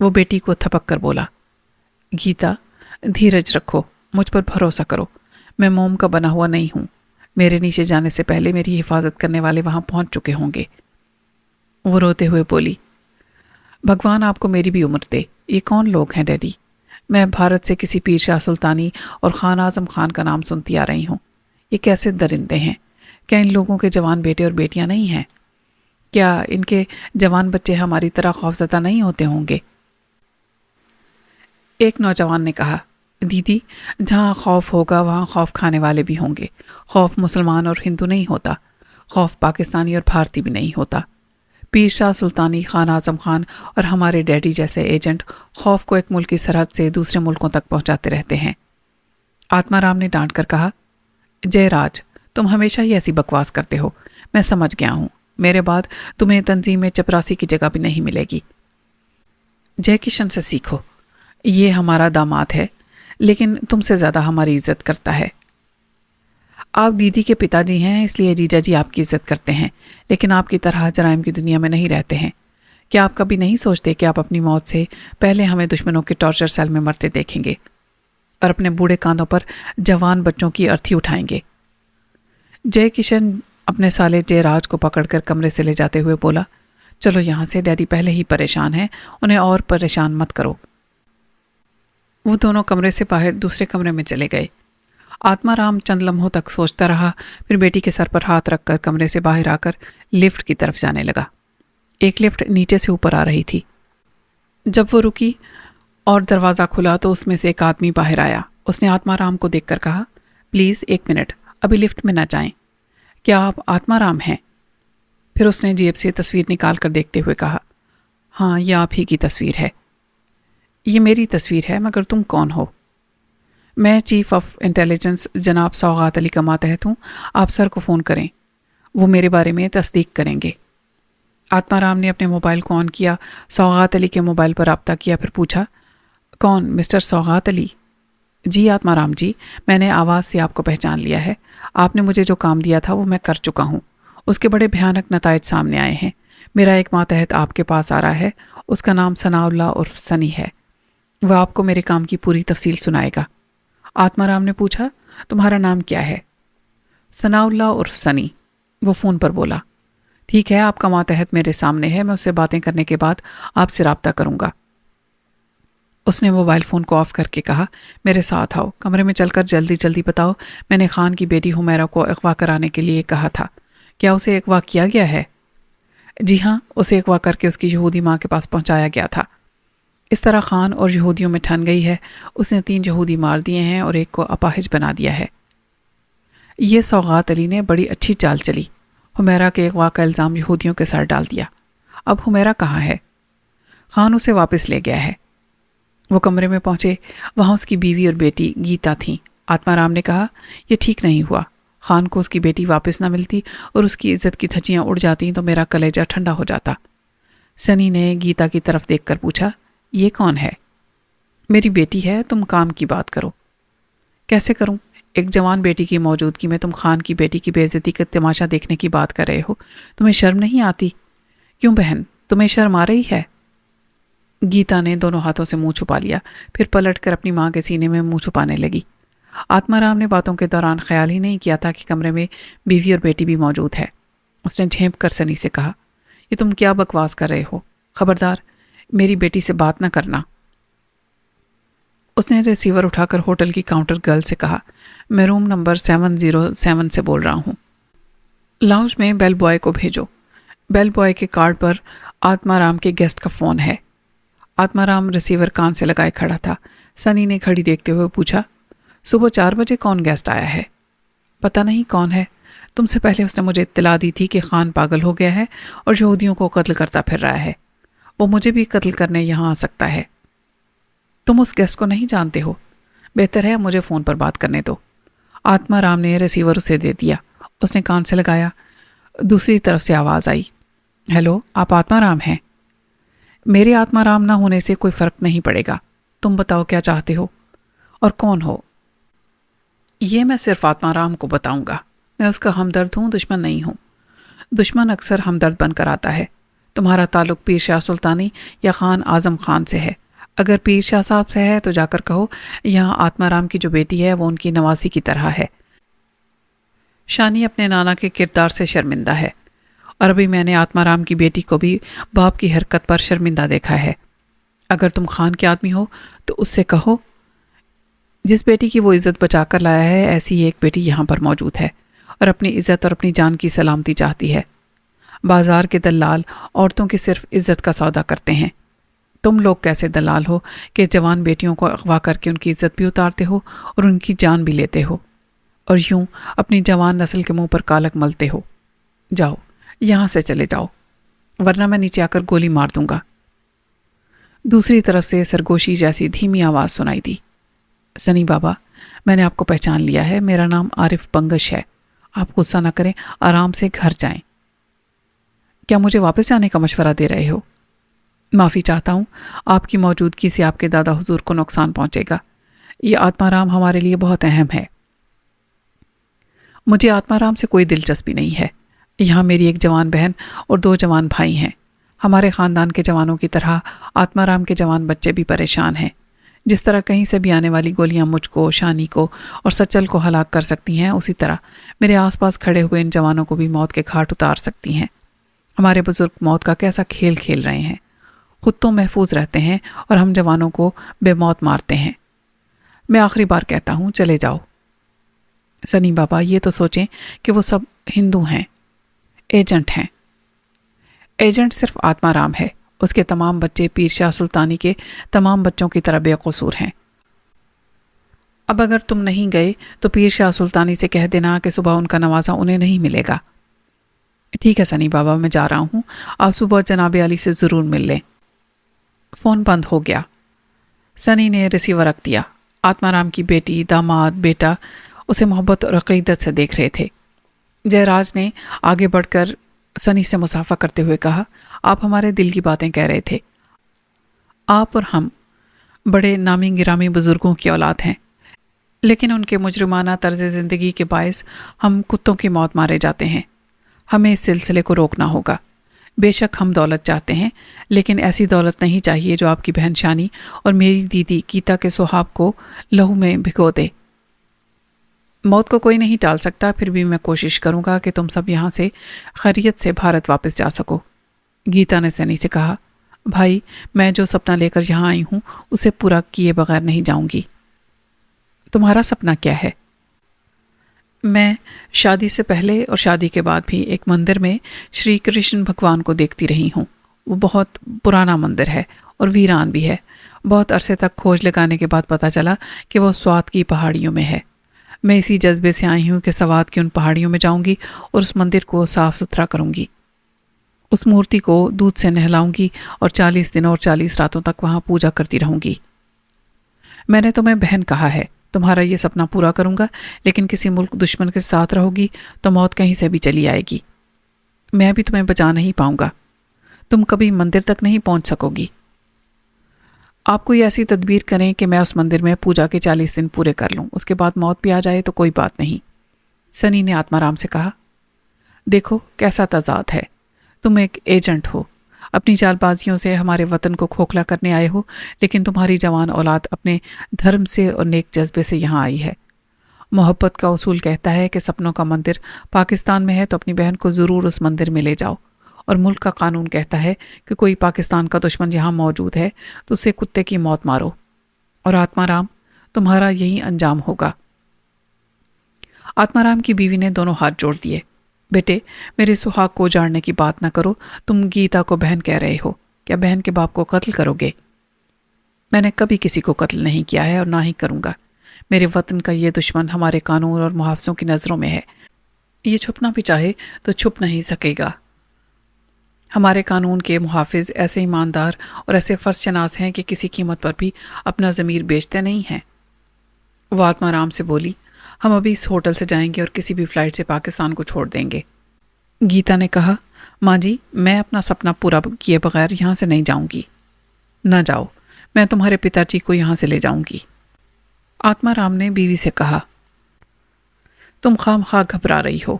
وہ بیٹی کو تھپک کر بولا، گیتا دھیرج رکھو، مجھ پر بھروسہ کرو، میں موم کا بنا ہوا نہیں ہوں، میرے نیچے جانے سے پہلے میری حفاظت کرنے والے وہاں پہنچ چکے ہوں گے۔ وہ روتے ہوئے بولی، بھگوان آپ کو میری بھی عمر دے، یہ کون لوگ ہیں ڈیڈی؟ میں بھارت سے کسی پیر شاہ سلطانی اور خان اعظم خان کا نام سنتی آ رہی ہوں، یہ کیسے درندے ہیں؟ کیا ان لوگوں کے جوان بیٹے اور بیٹیاں نہیں ہیں؟ کیا ان کے جوان بچے ہماری طرح خوفزدہ نہیں ہوتے ہوں گے؟ ایک نوجوان نے کہا، دیدی جہاں خوف ہوگا وہاں خوف کھانے والے بھی ہوں گے، خوف مسلمان اور ہندو نہیں ہوتا، خوف پاکستانی اور بھارتی بھی نہیں ہوتا۔ پیر شاہ سلطانی، خان اعظم خان اور ہمارے ڈیڈی جیسے ایجنٹ خوف کو ایک ملک کی سرحد سے دوسرے ملکوں تک پہنچاتے رہتے ہیں۔ آتما رام نے ڈانٹ کر کہا، جے راج، تم ہمیشہ ہی ایسی بکواس کرتے ہو، میں سمجھ گیا ہوں، میرے بعد تمہیں تنظیم میں چپراسی کی جگہ بھی نہیں ملے گی۔ جے کشن سے سیکھو، یہ ہمارا داماد ہے، لیکن تم سے زیادہ ہماری عزت کرتا ہے۔ آپ دیدی کے پتا جی ہیں، اس لیے جیجا جی آپ کی عزت کرتے ہیں، لیکن آپ کی طرح جرائم کی دنیا میں نہیں رہتے ہیں۔ کیا آپ کبھی نہیں سوچتے کہ آپ اپنی موت سے پہلے ہمیں دشمنوں کے ٹارچر سیل میں مرتے دیکھیں گے اور اپنے بوڑھے کاندھوں پر جوان بچوں کی ارتھی اٹھائیں گے؟ جے کشن اپنے سالے جے راج کو پکڑ کر کمرے سے لے جاتے ہوئے بولا، چلو یہاں سے، ڈیڈی پہلے ہی پریشان ہیں، انہیں اور پریشان مت کرو۔ وہ دونوں کمرے سے باہر دوسرے کمرے میں چلے گئے۔ آتما رام چند لمحوں تک سوچتا رہا، پھر بیٹی کے سر پر ہاتھ رکھ کر کمرے سے باہر آ کر لفٹ کی طرف جانے لگا۔ ایک لفٹ نیچے سے اوپر آ رہی تھی۔ جب وہ رکی اور دروازہ کھلا تو اس میں سے ایک آدمی باہر آیا۔ اس نے آتما رام کو دیکھ کر کہا، پلیز 1 منٹ، ابھی لفٹ میں نہ جائیں، کیا آپ آتما رام ہیں؟ پھر اس نے جیب سے تصویر نکال کر دیکھتے ہوئے کہا، ہاں یہ آپ ہی کی تصویر ہے۔ یہ میری تصویر ہے، مگر تم کون ہو؟ میں چیف آف انٹیلیجنس جناب سوغات علی کا ماتحت ہوں، آپ سر کو فون کریں، وہ میرے بارے میں تصدیق کریں گے۔ آتما رام نے اپنے موبائل کو آن کیا، سوغات علی کے موبائل پر رابطہ کیا، پھر پوچھا، کون؟ مسٹر سوغات علی؟ جی آتمارام جی، میں نے آواز سے آپ کو پہچان لیا ہے۔ آپ نے مجھے جو کام دیا تھا وہ میں کر چکا ہوں۔ اس کے بڑے بھیانک نتائج سامنے آئے ہیں۔ میرا ایک ماتحت آپ کے پاس آ رہا ہے، اس کا نام ثناء اللہ عرف سنی ہے۔ وہ آپ کو میرے کام کی پوری تفصیل سنائے گا۔ آتمارام نے پوچھا، تمہارا نام کیا ہے؟ ثناء اللہ عرف سنی، وہ فون پر بولا۔ ٹھیک ہے، آپ کا ماتحت میرے سامنے ہے، میں اس سے باتیں کرنے کے بعد آپ سے رابطہ کروں گا۔ اس نے موبائل فون کو آف کر کے کہا، میرے ساتھ آؤ، کمرے میں چل کر جلدی جلدی بتاؤ، میں نے خان کی بیٹی حمیرہ کو اغوا کرانے کے لیے کہا تھا، کیا اسے اغوا کیا گیا ہے؟ جی ہاں، اسے اغوا کر کے اس کی یہودی ماں کے پاس پہنچایا گیا تھا۔ اس طرح خان اور یہودیوں میں ٹھن گئی ہے، اس نے 3 یہودی مار دیے ہیں اور ایک کو اپاہج بنا دیا ہے۔ یہ سوغات علی نے بڑی اچھی چال چلی، حمیرہ کے اغوا کا الزام یہودیوں کے سر ڈال دیا۔ اب حمیرہ کہاں ہے؟ خان اسے واپس لے گیا ہے۔ وہ کمرے میں پہنچے، وہاں اس کی بیوی اور بیٹی گیتا تھیں۔ آتمارام نے کہا، یہ ٹھیک نہیں ہوا، خان کو اس کی بیٹی واپس نہ ملتی اور اس کی عزت کی دھجیاں اڑ جاتی تو میرا کلیجہ ٹھنڈا ہو جاتا۔ سنی نے گیتا کی طرف دیکھ کر پوچھا، یہ کون ہے؟ میری بیٹی ہے، تم کام کی بات کرو۔ کیسے کروں؟ ایک جوان بیٹی کی موجودگی میں تم خان کی بیٹی کی بے عزتی کا تماشا دیکھنے کی بات کر رہے ہو، تمہیں شرم نہیں آتی؟ کیوں بہن، تمہیں شرم آ رہی ہے؟ گیتا نے دونوں ہاتھوں سے منہ چھپا لیا، پھر پلٹ کر اپنی ماں کے سینے میں منہ چھپانے لگی۔ آتمارام نے باتوں کے دوران خیال ہی نہیں کیا تھا کہ کمرے میں بیوی اور بیٹی بھی موجود ہے۔ اس نے جھینپ کر سنی سے کہا، یہ تم کیا بکواس کر رہے ہو؟ خبردار میری بیٹی سے بات نہ کرنا۔ اس نے ریسیور اٹھا کر ہوٹل کی کاؤنٹر گرل سے کہا، میں روم نمبر 707 سے بول رہا ہوں، لاؤنج میں بیل بوائے کو بھیجو۔ بیل بوائے کے کارڈ پر آتمارام کے گیسٹ کا فون ہے۔ آتمارام ریسیور کان سے لگائے کھڑا تھا۔ سنی نے گھڑی دیکھتے ہوئے پوچھا، صبح 4 بجے کون گیسٹ آیا ہے؟ پتہ نہیں کون ہے، تم سے پہلے اس نے مجھے اطلاع دی تھی کہ خان پاگل ہو گیا ہے اور یہودیوں کو قتل کرتا پھر رہا ہے، وہ مجھے بھی قتل کرنے یہاں آ سکتا ہے۔ تم اس گیسٹ کو نہیں جانتے ہو؟ بہتر ہے مجھے فون پر بات کرنے دو۔ آتمارام نے ریسیور اسے دے دیا۔ اس نے کان سے لگایا۔ دوسری طرف سے آواز آئی، ہیلو، آپ آتمارام ہیں؟ میرے آتمارام نہ ہونے سے کوئی فرق نہیں پڑے گا، تم بتاؤ کیا چاہتے ہو اور کون ہو؟ یہ میں صرف آتمارام کو بتاؤں گا، میں اس کا ہمدرد ہوں، دشمن نہیں ہوں۔ دشمن اکثر ہمدرد بن کر آتا ہے۔ تمہارا تعلق پیر شاہ سلطانی یا خان اعظم خان سے ہے۔ اگر پیر شاہ صاحب سے ہے تو جا کر کہو، یہاں آتمارام کی جو بیٹی ہے وہ ان کی نواسی کی طرح ہے۔ شانی اپنے نانا کے کردار سے شرمندہ ہے، اور ابھی میں نے آتمارام کی بیٹی کو بھی باپ کی حرکت پر شرمندہ دیکھا ہے۔ اگر تم خان کے آدمی ہو تو اس سے کہو، جس بیٹی کی وہ عزت بچا کر لایا ہے، ایسی ایک بیٹی یہاں پر موجود ہے اور اپنی عزت اور اپنی جان کی سلامتی چاہتی ہے۔ بازار کے دلال عورتوں کی صرف عزت کا سودا کرتے ہیں۔ تم لوگ کیسے دلال ہو کہ جوان بیٹیوں کو اغوا کر کے ان کی عزت بھی اتارتے ہو اور ان کی جان بھی لیتے ہو، اور یوں اپنی جوان نسل کے منہ پر کالک ملتے ہو؟ جاؤ یہاں سے چلے جاؤ، ورنہ میں نیچے آ کر گولی مار دوں گا۔ دوسری طرف سے سرگوشی جیسی دھیمی آواز سنائی دی، سنی بابا، میں نے آپ کو پہچان لیا ہے، میرا نام عارف بنگش ہے، آپ غصہ نہ کریں، آرام سے گھر جائیں۔ کیا مجھے واپس جانے کا مشورہ دے رہے ہو؟ معافی چاہتا ہوں، آپ کی موجودگی سے آپ کے دادا حضور کو نقصان پہنچے گا۔ یہ آتمارام ہمارے لیے بہت اہم ہے۔ مجھے آتمارام سے کوئی دلچسپی نہیں ہے۔ یہاں میری ایک جوان بہن اور 2 جوان بھائی ہیں۔ ہمارے خاندان کے جوانوں کی طرح آتمارام کے جوان بچے بھی پریشان ہیں۔ جس طرح کہیں سے بھی آنے والی گولیاں مجھ کو، شانی کو اور سچل کو ہلاک کر سکتی ہیں، اسی طرح میرے آس پاس کھڑے ہوئے ان جوانوں کو بھی موت کے گھاٹ اتار سکتی ہیں۔ ہمارے بزرگ موت کا کیسا کھیل کھیل رہے ہیں، خود تو محفوظ رہتے ہیں اور ہم جوانوں کو بے موت مارتے ہیں۔ میں آخری بار کہتا ہوں، چلے جاؤ۔ سنی بابا، یہ تو سوچیں کہ وہ سب ہندو ہیں، ایجنٹ ہیں۔ ایجنٹ صرف آتمارام ہے، اس کے تمام بچے پیر شاہ سلطانی کے تمام بچوں کی طرح بے قصور ہیں۔ اب اگر تم نہیں گئے تو پیر شاہ سلطانی سے کہہ دینا کہ صبح ان کا نوازہ انہیں نہیں ملے گا۔ ٹھیک ہے سنی بابا، میں جا رہا ہوں، آپ صبح جناب علی سے ضرور مل لیں۔ فون بند ہو گیا۔ سنی نے ریسیور رکھ دیا۔ آتمارام کی بیٹی، داماد، بیٹا اسے محبت اور عقیدت سے دیکھ رہے تھے۔ جے راج نے آگے بڑھ کر سنی سے مصافحہ کرتے ہوئے کہا، آپ ہمارے دل کی باتیں کہہ رہے تھے۔ آپ اور ہم بڑے نامی گرامی بزرگوں کی اولاد ہیں، لیکن ان کے مجرمانہ طرز زندگی کے باعث ہم کتوں کی موت مارے جاتے ہیں۔ ہمیں اس سلسلے کو روکنا ہوگا۔ بے شک ہم دولت چاہتے ہیں، لیکن ایسی دولت نہیں چاہیے جو آپ کی بہن شانی اور میری دیدی گیتا کے سہاگ کو لہو میں بھگو دے۔ موت کو کوئی نہیں ٹال سکتا، پھر بھی میں کوشش کروں گا کہ تم سب یہاں سے خیریت سے بھارت واپس جا سکو۔ گیتا نے سنی سے کہا، بھائی میں جو سپنا لے کر یہاں آئی ہوں اسے پورا کیے بغیر نہیں جاؤں گی۔ تمہارا سپنا کیا ہے؟ میں شادی سے پہلے اور شادی کے بعد بھی ایک مندر میں شری کرشن بھگوان کو دیکھتی رہی ہوں۔ وہ بہت پرانا مندر ہے اور ویران بھی ہے۔ بہت عرصے تک کھوج لگانے کے بعد پتہ چلا کہ وہ سوات کی پہاڑیوں میں ہے۔ میں اسی جذبے سے آئی ہوں کہ سوات کی ان پہاڑیوں میں جاؤں گی اور اس مندر کو صاف ستھرا کروں گی، اس مورتی کو دودھ سے نہلاؤں گی اور 40 دنوں اور 40 راتوں تک وہاں پوجا کرتی رہوں گی۔ میں نے تمہیں بہن کہا ہے، تمہارا یہ سپنا پورا کروں گا، لیکن کسی ملک دشمن کے ساتھ رہو گی تو موت کہیں سے بھی چلی آئے گی۔ میں بھی تمہیں بچا نہیں پاؤں گا، تم کبھی مندر تک نہیں پہنچ سکو گی۔ آپ کوئی ایسی تدبیر کریں کہ میں اس مندر میں پوجا کے 40 دن پورے کر لوں، اس کے بعد موت بھی آ جائے تو کوئی بات نہیں۔ سنی نے آتما رام سے کہا، دیکھو کیسا تضاد ہے، تم ایک ایجنٹ ہو، اپنی چال بازیوں سے ہمارے وطن کو کھوکھلا کرنے آئے ہو، لیکن تمہاری جوان اولاد اپنے دھرم سے اور نیک جذبے سے یہاں آئی ہے۔ محبت کا اصول کہتا ہے کہ سپنوں کا مندر پاکستان میں ہے تو اپنی بہن کو ضرور اس مندر میں لے جاؤ، اور ملک کا قانون کہتا ہے کہ کوئی پاکستان کا دشمن یہاں موجود ہے تو اسے کتے کی موت مارو، اور آتما رام تمہارا یہی انجام ہوگا۔ آتما رام کی بیوی نے دونوں ہاتھ جوڑ دیے، بیٹے میرے سہاگ کو اجاڑنے کی بات نہ کرو، تم گیتا کو بہن کہہ رہے ہو، کیا بہن کے باپ کو قتل کرو گے؟ میں نے کبھی کسی کو قتل نہیں کیا ہے اور نہ ہی کروں گا۔ میرے وطن کا یہ دشمن ہمارے قانون اور محافظوں کی نظروں میں ہے، یہ چھپنا بھی چاہے تو چھپ نہیں سکے گا۔ ہمارے قانون کے محافظ ایسے ایماندار اور ایسے فرض شناس ہیں کہ کسی قیمت پر بھی اپنا ضمیر بیچتے نہیں ہیں۔ وہ آتما رام سے بولی، ہم ابھی اس ہوٹل سے جائیں گے اور کسی بھی فلائٹ سے پاکستان کو چھوڑ دیں گے۔ گیتا نے کہا، ماں جی میں اپنا سپنا پورا کیے بغیر یہاں سے نہیں جاؤں گی۔ نہ جاؤ، میں تمہارے پتا جی کو یہاں سے لے جاؤں گی۔ آتما رام نے بیوی سے کہا، تم خام خواہ گھبرا رہی ہو،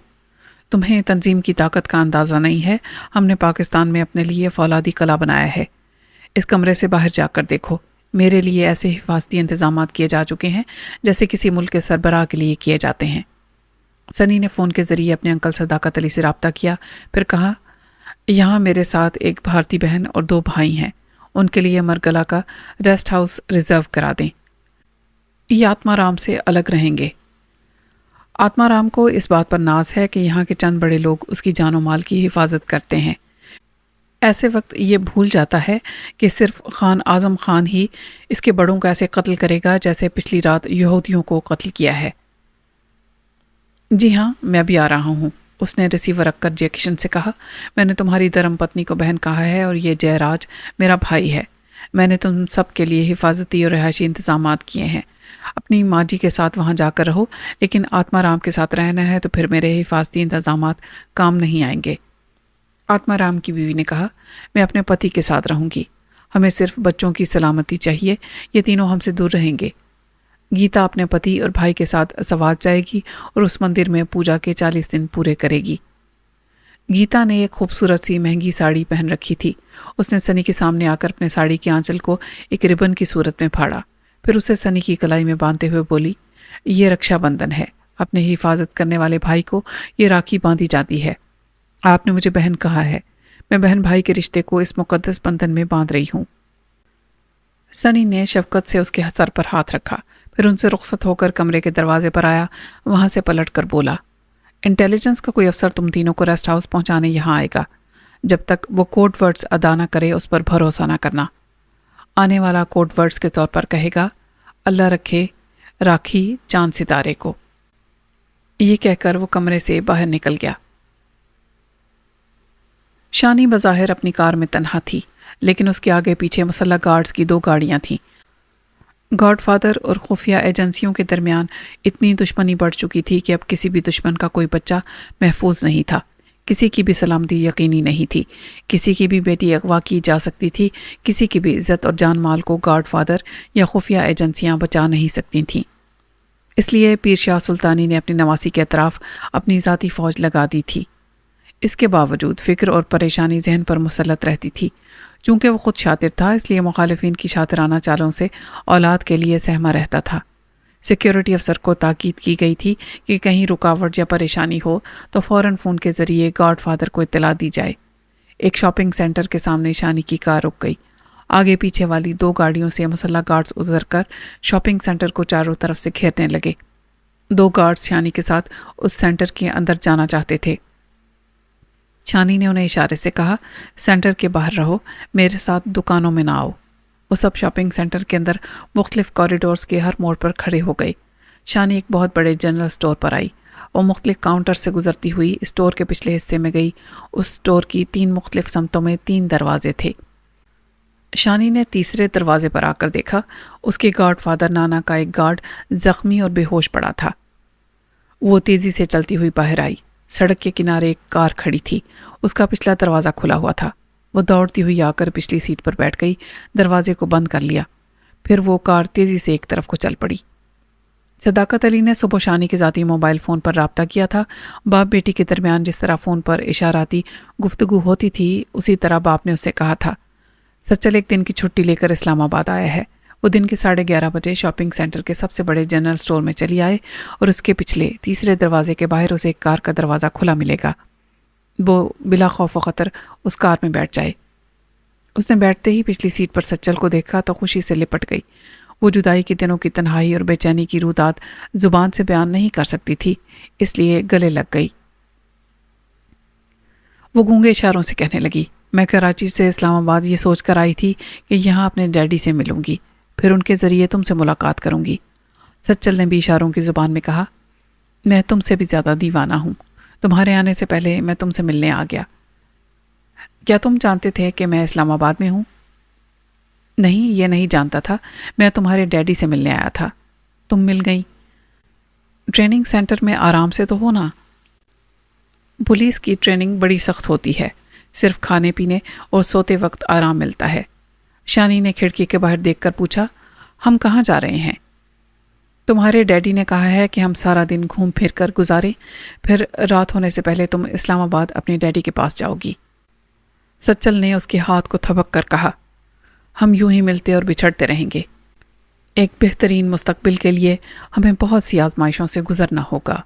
تمہیں تنظیم کی طاقت کا اندازہ نہیں ہے۔ ہم نے پاکستان میں اپنے لیے فولادی قلعہ بنایا ہے، اس کمرے سے باہر جا کر دیکھو، میرے لیے ایسے حفاظتی انتظامات کیے جا چکے ہیں جیسے کسی ملک کے سربراہ کے لیے کیے جاتے ہیں۔ سنی نے فون کے ذریعے اپنے انکل صداقت علی سے رابطہ کیا، پھر کہا، یہاں میرے ساتھ ایک بھارتی بہن اور 2 بھائی ہیں، ان کے لیے مرگلا کا ریسٹ ہاؤس ریزرو کرا دیں، یہ آتما رام سے الگ رہیں گے۔ آتما رام کو اس بات پر ناز ہے کہ یہاں کے چند بڑے لوگ اس کی جان و مال کی حفاظت کرتے ہیں۔ ایسے وقت یہ بھول جاتا ہے کہ صرف خان اعظم خان ہی اس کے بڑوں کو ایسے قتل کرے گا جیسے پچھلی رات یہودیوں کو قتل کیا ہے۔ جی ہاں میں بھی آ رہا ہوں، اس نے ریسیور رکھ کر جے کشن سے کہا، میں نے تمہاری دھرم پتنی کو بہن کہا ہے اور یہ جے راج میرا بھائی ہے۔ میں نے تم سب کے لیے حفاظتی اور رہائشی انتظامات کیے ہیں، اپنی ماں جی کے ساتھ وہاں جا کر رہو، لیکن آتما رام کے ساتھ رہنا ہے تو پھر میرے حفاظتی انتظامات کام نہیں آئیں گے۔ آتما رام کی بیوی نے کہا، میں اپنے پتی کے ساتھ رہوں گی، ہمیں صرف بچوں کی سلامتی چاہیے، یہ تینوں ہم سے دور رہیں گے۔ گیتا اپنے پتی اور بھائی کے ساتھ سوات جائے گی اور اس مندر میں پوجا کے 40 دن پورے کرے گی۔ گیتا نے ایک خوبصورت سی مہنگی ساڑی پہن رکھی تھی، اس نے سنی کے سامنے آ کر اپنے ساڑی کے آنچل کو ایک ربن کی صورت میں پھاڑا، پھر اسے سنی کی کلائی میں باندھتے ہوئے بولی، یہ رکشا بندھن ہے، اپنے حفاظت کرنے والے بھائی کو یہ راکھی باندھی جاتی ہے۔ آپ نے مجھے بہن کہا ہے، میں بہن بھائی کے رشتے کو اس مقدس بندھن میں باندھ رہی ہوں۔ سنی نے شفقت سے اس کے سر پر ہاتھ رکھا، پھر ان سے رخصت ہو کر کمرے کے دروازے پر آیا، وہاں سے پلٹ کر بولا، انٹیلیجنس کا کوئی افسر تم تینوں کو ریسٹ ہاؤس پہنچانے یہاں آئے گا، جب تک وہ کوڈ ورڈز ادا نہ کرے اس پر بھروسہ نہ کرنا۔ آنے والا کوڈ ورڈز کے طور پر کہے گا، اللہ رکھے راکھی چاند ستارے کو۔ یہ کہہ کر وہ کمرے سے باہر نکل گیا۔ شانی بظاہر اپنی کار میں تنہا تھی، لیکن اس کے آگے پیچھے مسلح گارڈز کی 2 گاڑیاں تھیں۔ گاڈ فادر اور خفیہ ایجنسیوں کے درمیان اتنی دشمنی بڑھ چکی تھی کہ اب کسی بھی دشمن کا کوئی بچہ محفوظ نہیں تھا، کسی کی بھی سلامتی یقینی نہیں تھی، کسی کی بھی بیٹی اغوا کی جا سکتی تھی، کسی کی بھی عزت اور جان مال کو گاڈ فادر یا خفیہ ایجنسیاں بچا نہیں سکتی تھیں۔ اس لیے پیر شاہ سلطانی نے اپنی نواسی کے اطراف اپنی ذاتی فوج لگا دی تھی۔ اس کے باوجود فکر اور پریشانی ذہن پر مسلط رہتی تھی۔ چونکہ وہ خود شاطر تھا، اس لیے مخالفین کی شاطرانہ چالوں سے اولاد کے لیے سہما رہتا تھا۔ سیکیورٹی افسر کو تاکید کی گئی تھی کہ کہیں رکاوٹ یا پریشانی ہو تو فوراً فون کے ذریعے گاڈ فادر کو اطلاع دی جائے۔ ایک شاپنگ سینٹر کے سامنے شانی کی کار رک گئی۔ آگے پیچھے والی 2 گاڑیوں سے مسلح گارڈز اتر کر شاپنگ سینٹر کو چاروں طرف سے گھیرنے لگے۔ 2 گارڈز شانی کے ساتھ اس سینٹر کے اندر جانا چاہتے تھے۔ شانی نے انہیں اشارے سے کہا، سینٹر کے باہر رہو، میرے ساتھ دکانوں میں نہ آؤ۔ وہ سب شاپنگ سینٹر کے اندر مختلف کوریڈورز کے ہر موڑ پر کھڑے ہو گئے۔ شانی ایک بہت بڑے جنرل سٹور پر آئی۔ وہ مختلف کاؤنٹر سے گزرتی ہوئی سٹور کے پچھلے حصے میں گئی۔ اس سٹور کی 3 مختلف سمتوں میں 3 دروازے تھے۔ شانی نے تیسرے دروازے پر آ کر دیکھا، اس کے گارڈ فادر نانا کا ایک گارڈ زخمی اور بے ہوش پڑا تھا۔ وہ تیزی سے چلتی ہوئی باہر آئی۔ سڑک کے کنارے ایک کار کھڑی تھی، اس کا پچھلا دروازہ کھلا ہوا تھا۔ وہ دوڑتی ہوئی آ کر پچھلی سیٹ پر بیٹھ گئی، دروازے کو بند کر لیا۔ پھر وہ کار تیزی سے ایک طرف کو چل پڑی۔ صداقت علی نے صبح شانی کے ذاتی موبائل فون پر رابطہ کیا تھا۔ باپ بیٹی کے درمیان جس طرح فون پر اشاراتی گفتگو ہوتی تھی، اسی طرح باپ نے اسے کہا تھا، سچل ایک دن کی چھٹی لے کر اسلام آباد آیا ہے۔ وہ دن کے 11:30 بجے شاپنگ سینٹر کے سب سے بڑے جنرل سٹور میں چلی آئے اور اس کے پچھلے تیسرے دروازے کے باہر اسے ایک کار کا دروازہ کھلا ملے گا۔ وہ بلا خوف و خطر اس کار میں بیٹھ جائے۔ اس نے بیٹھتے ہی پچھلی سیٹ پر سچل کو دیکھا تو خوشی سے لپٹ گئی۔ وہ جدائی کے دنوں کی تنہائی اور بے چینی کی روداد زبان سے بیان نہیں کر سکتی تھی، اس لیے گلے لگ گئی۔ وہ گونگے اشاروں سے کہنے لگی، میں کراچی سے اسلام آباد یہ سوچ کر آئی تھی کہ یہاں اپنے ڈیڈی سے ملوں گی، پھر ان کے ذریعے تم سے ملاقات کروں گی۔ سچل نے بھی اشاروں کی زبان میں کہا، میں تم سے بھی زیادہ دیوانہ ہوں، تمہارے آنے سے پہلے میں تم سے ملنے آ گیا۔ کیا تم جانتے تھے کہ میں اسلام آباد میں ہوں؟ نہیں، یہ نہیں جانتا تھا، میں تمہارے ڈیڈی سے ملنے آیا تھا۔ تم مل گئی؟ ٹریننگ سینٹر میں آرام سے تو ہونا۔ پولیس کی ٹریننگ بڑی سخت ہوتی ہے، صرف کھانے پینے اور سوتے وقت آرام ملتا ہے۔ شانی نے کھڑکی کے باہر دیکھ کر پوچھا، ہم کہاں جا رہے ہیں؟ تمہارے ڈیڈی نے کہا ہے کہ ہم سارا دن گھوم پھر کر گزاریں، پھر رات ہونے سے پہلے تم اسلام آباد اپنے ڈیڈی کے پاس جاؤ گی۔ سچل نے اس کے ہاتھ کو تھپک کر کہا، ہم یوں ہی ملتے اور بچھڑتے رہیں گے۔ ایک بہترین مستقبل کے لیے ہمیں بہت سی آزمائشوں سے گزرنا ہوگا۔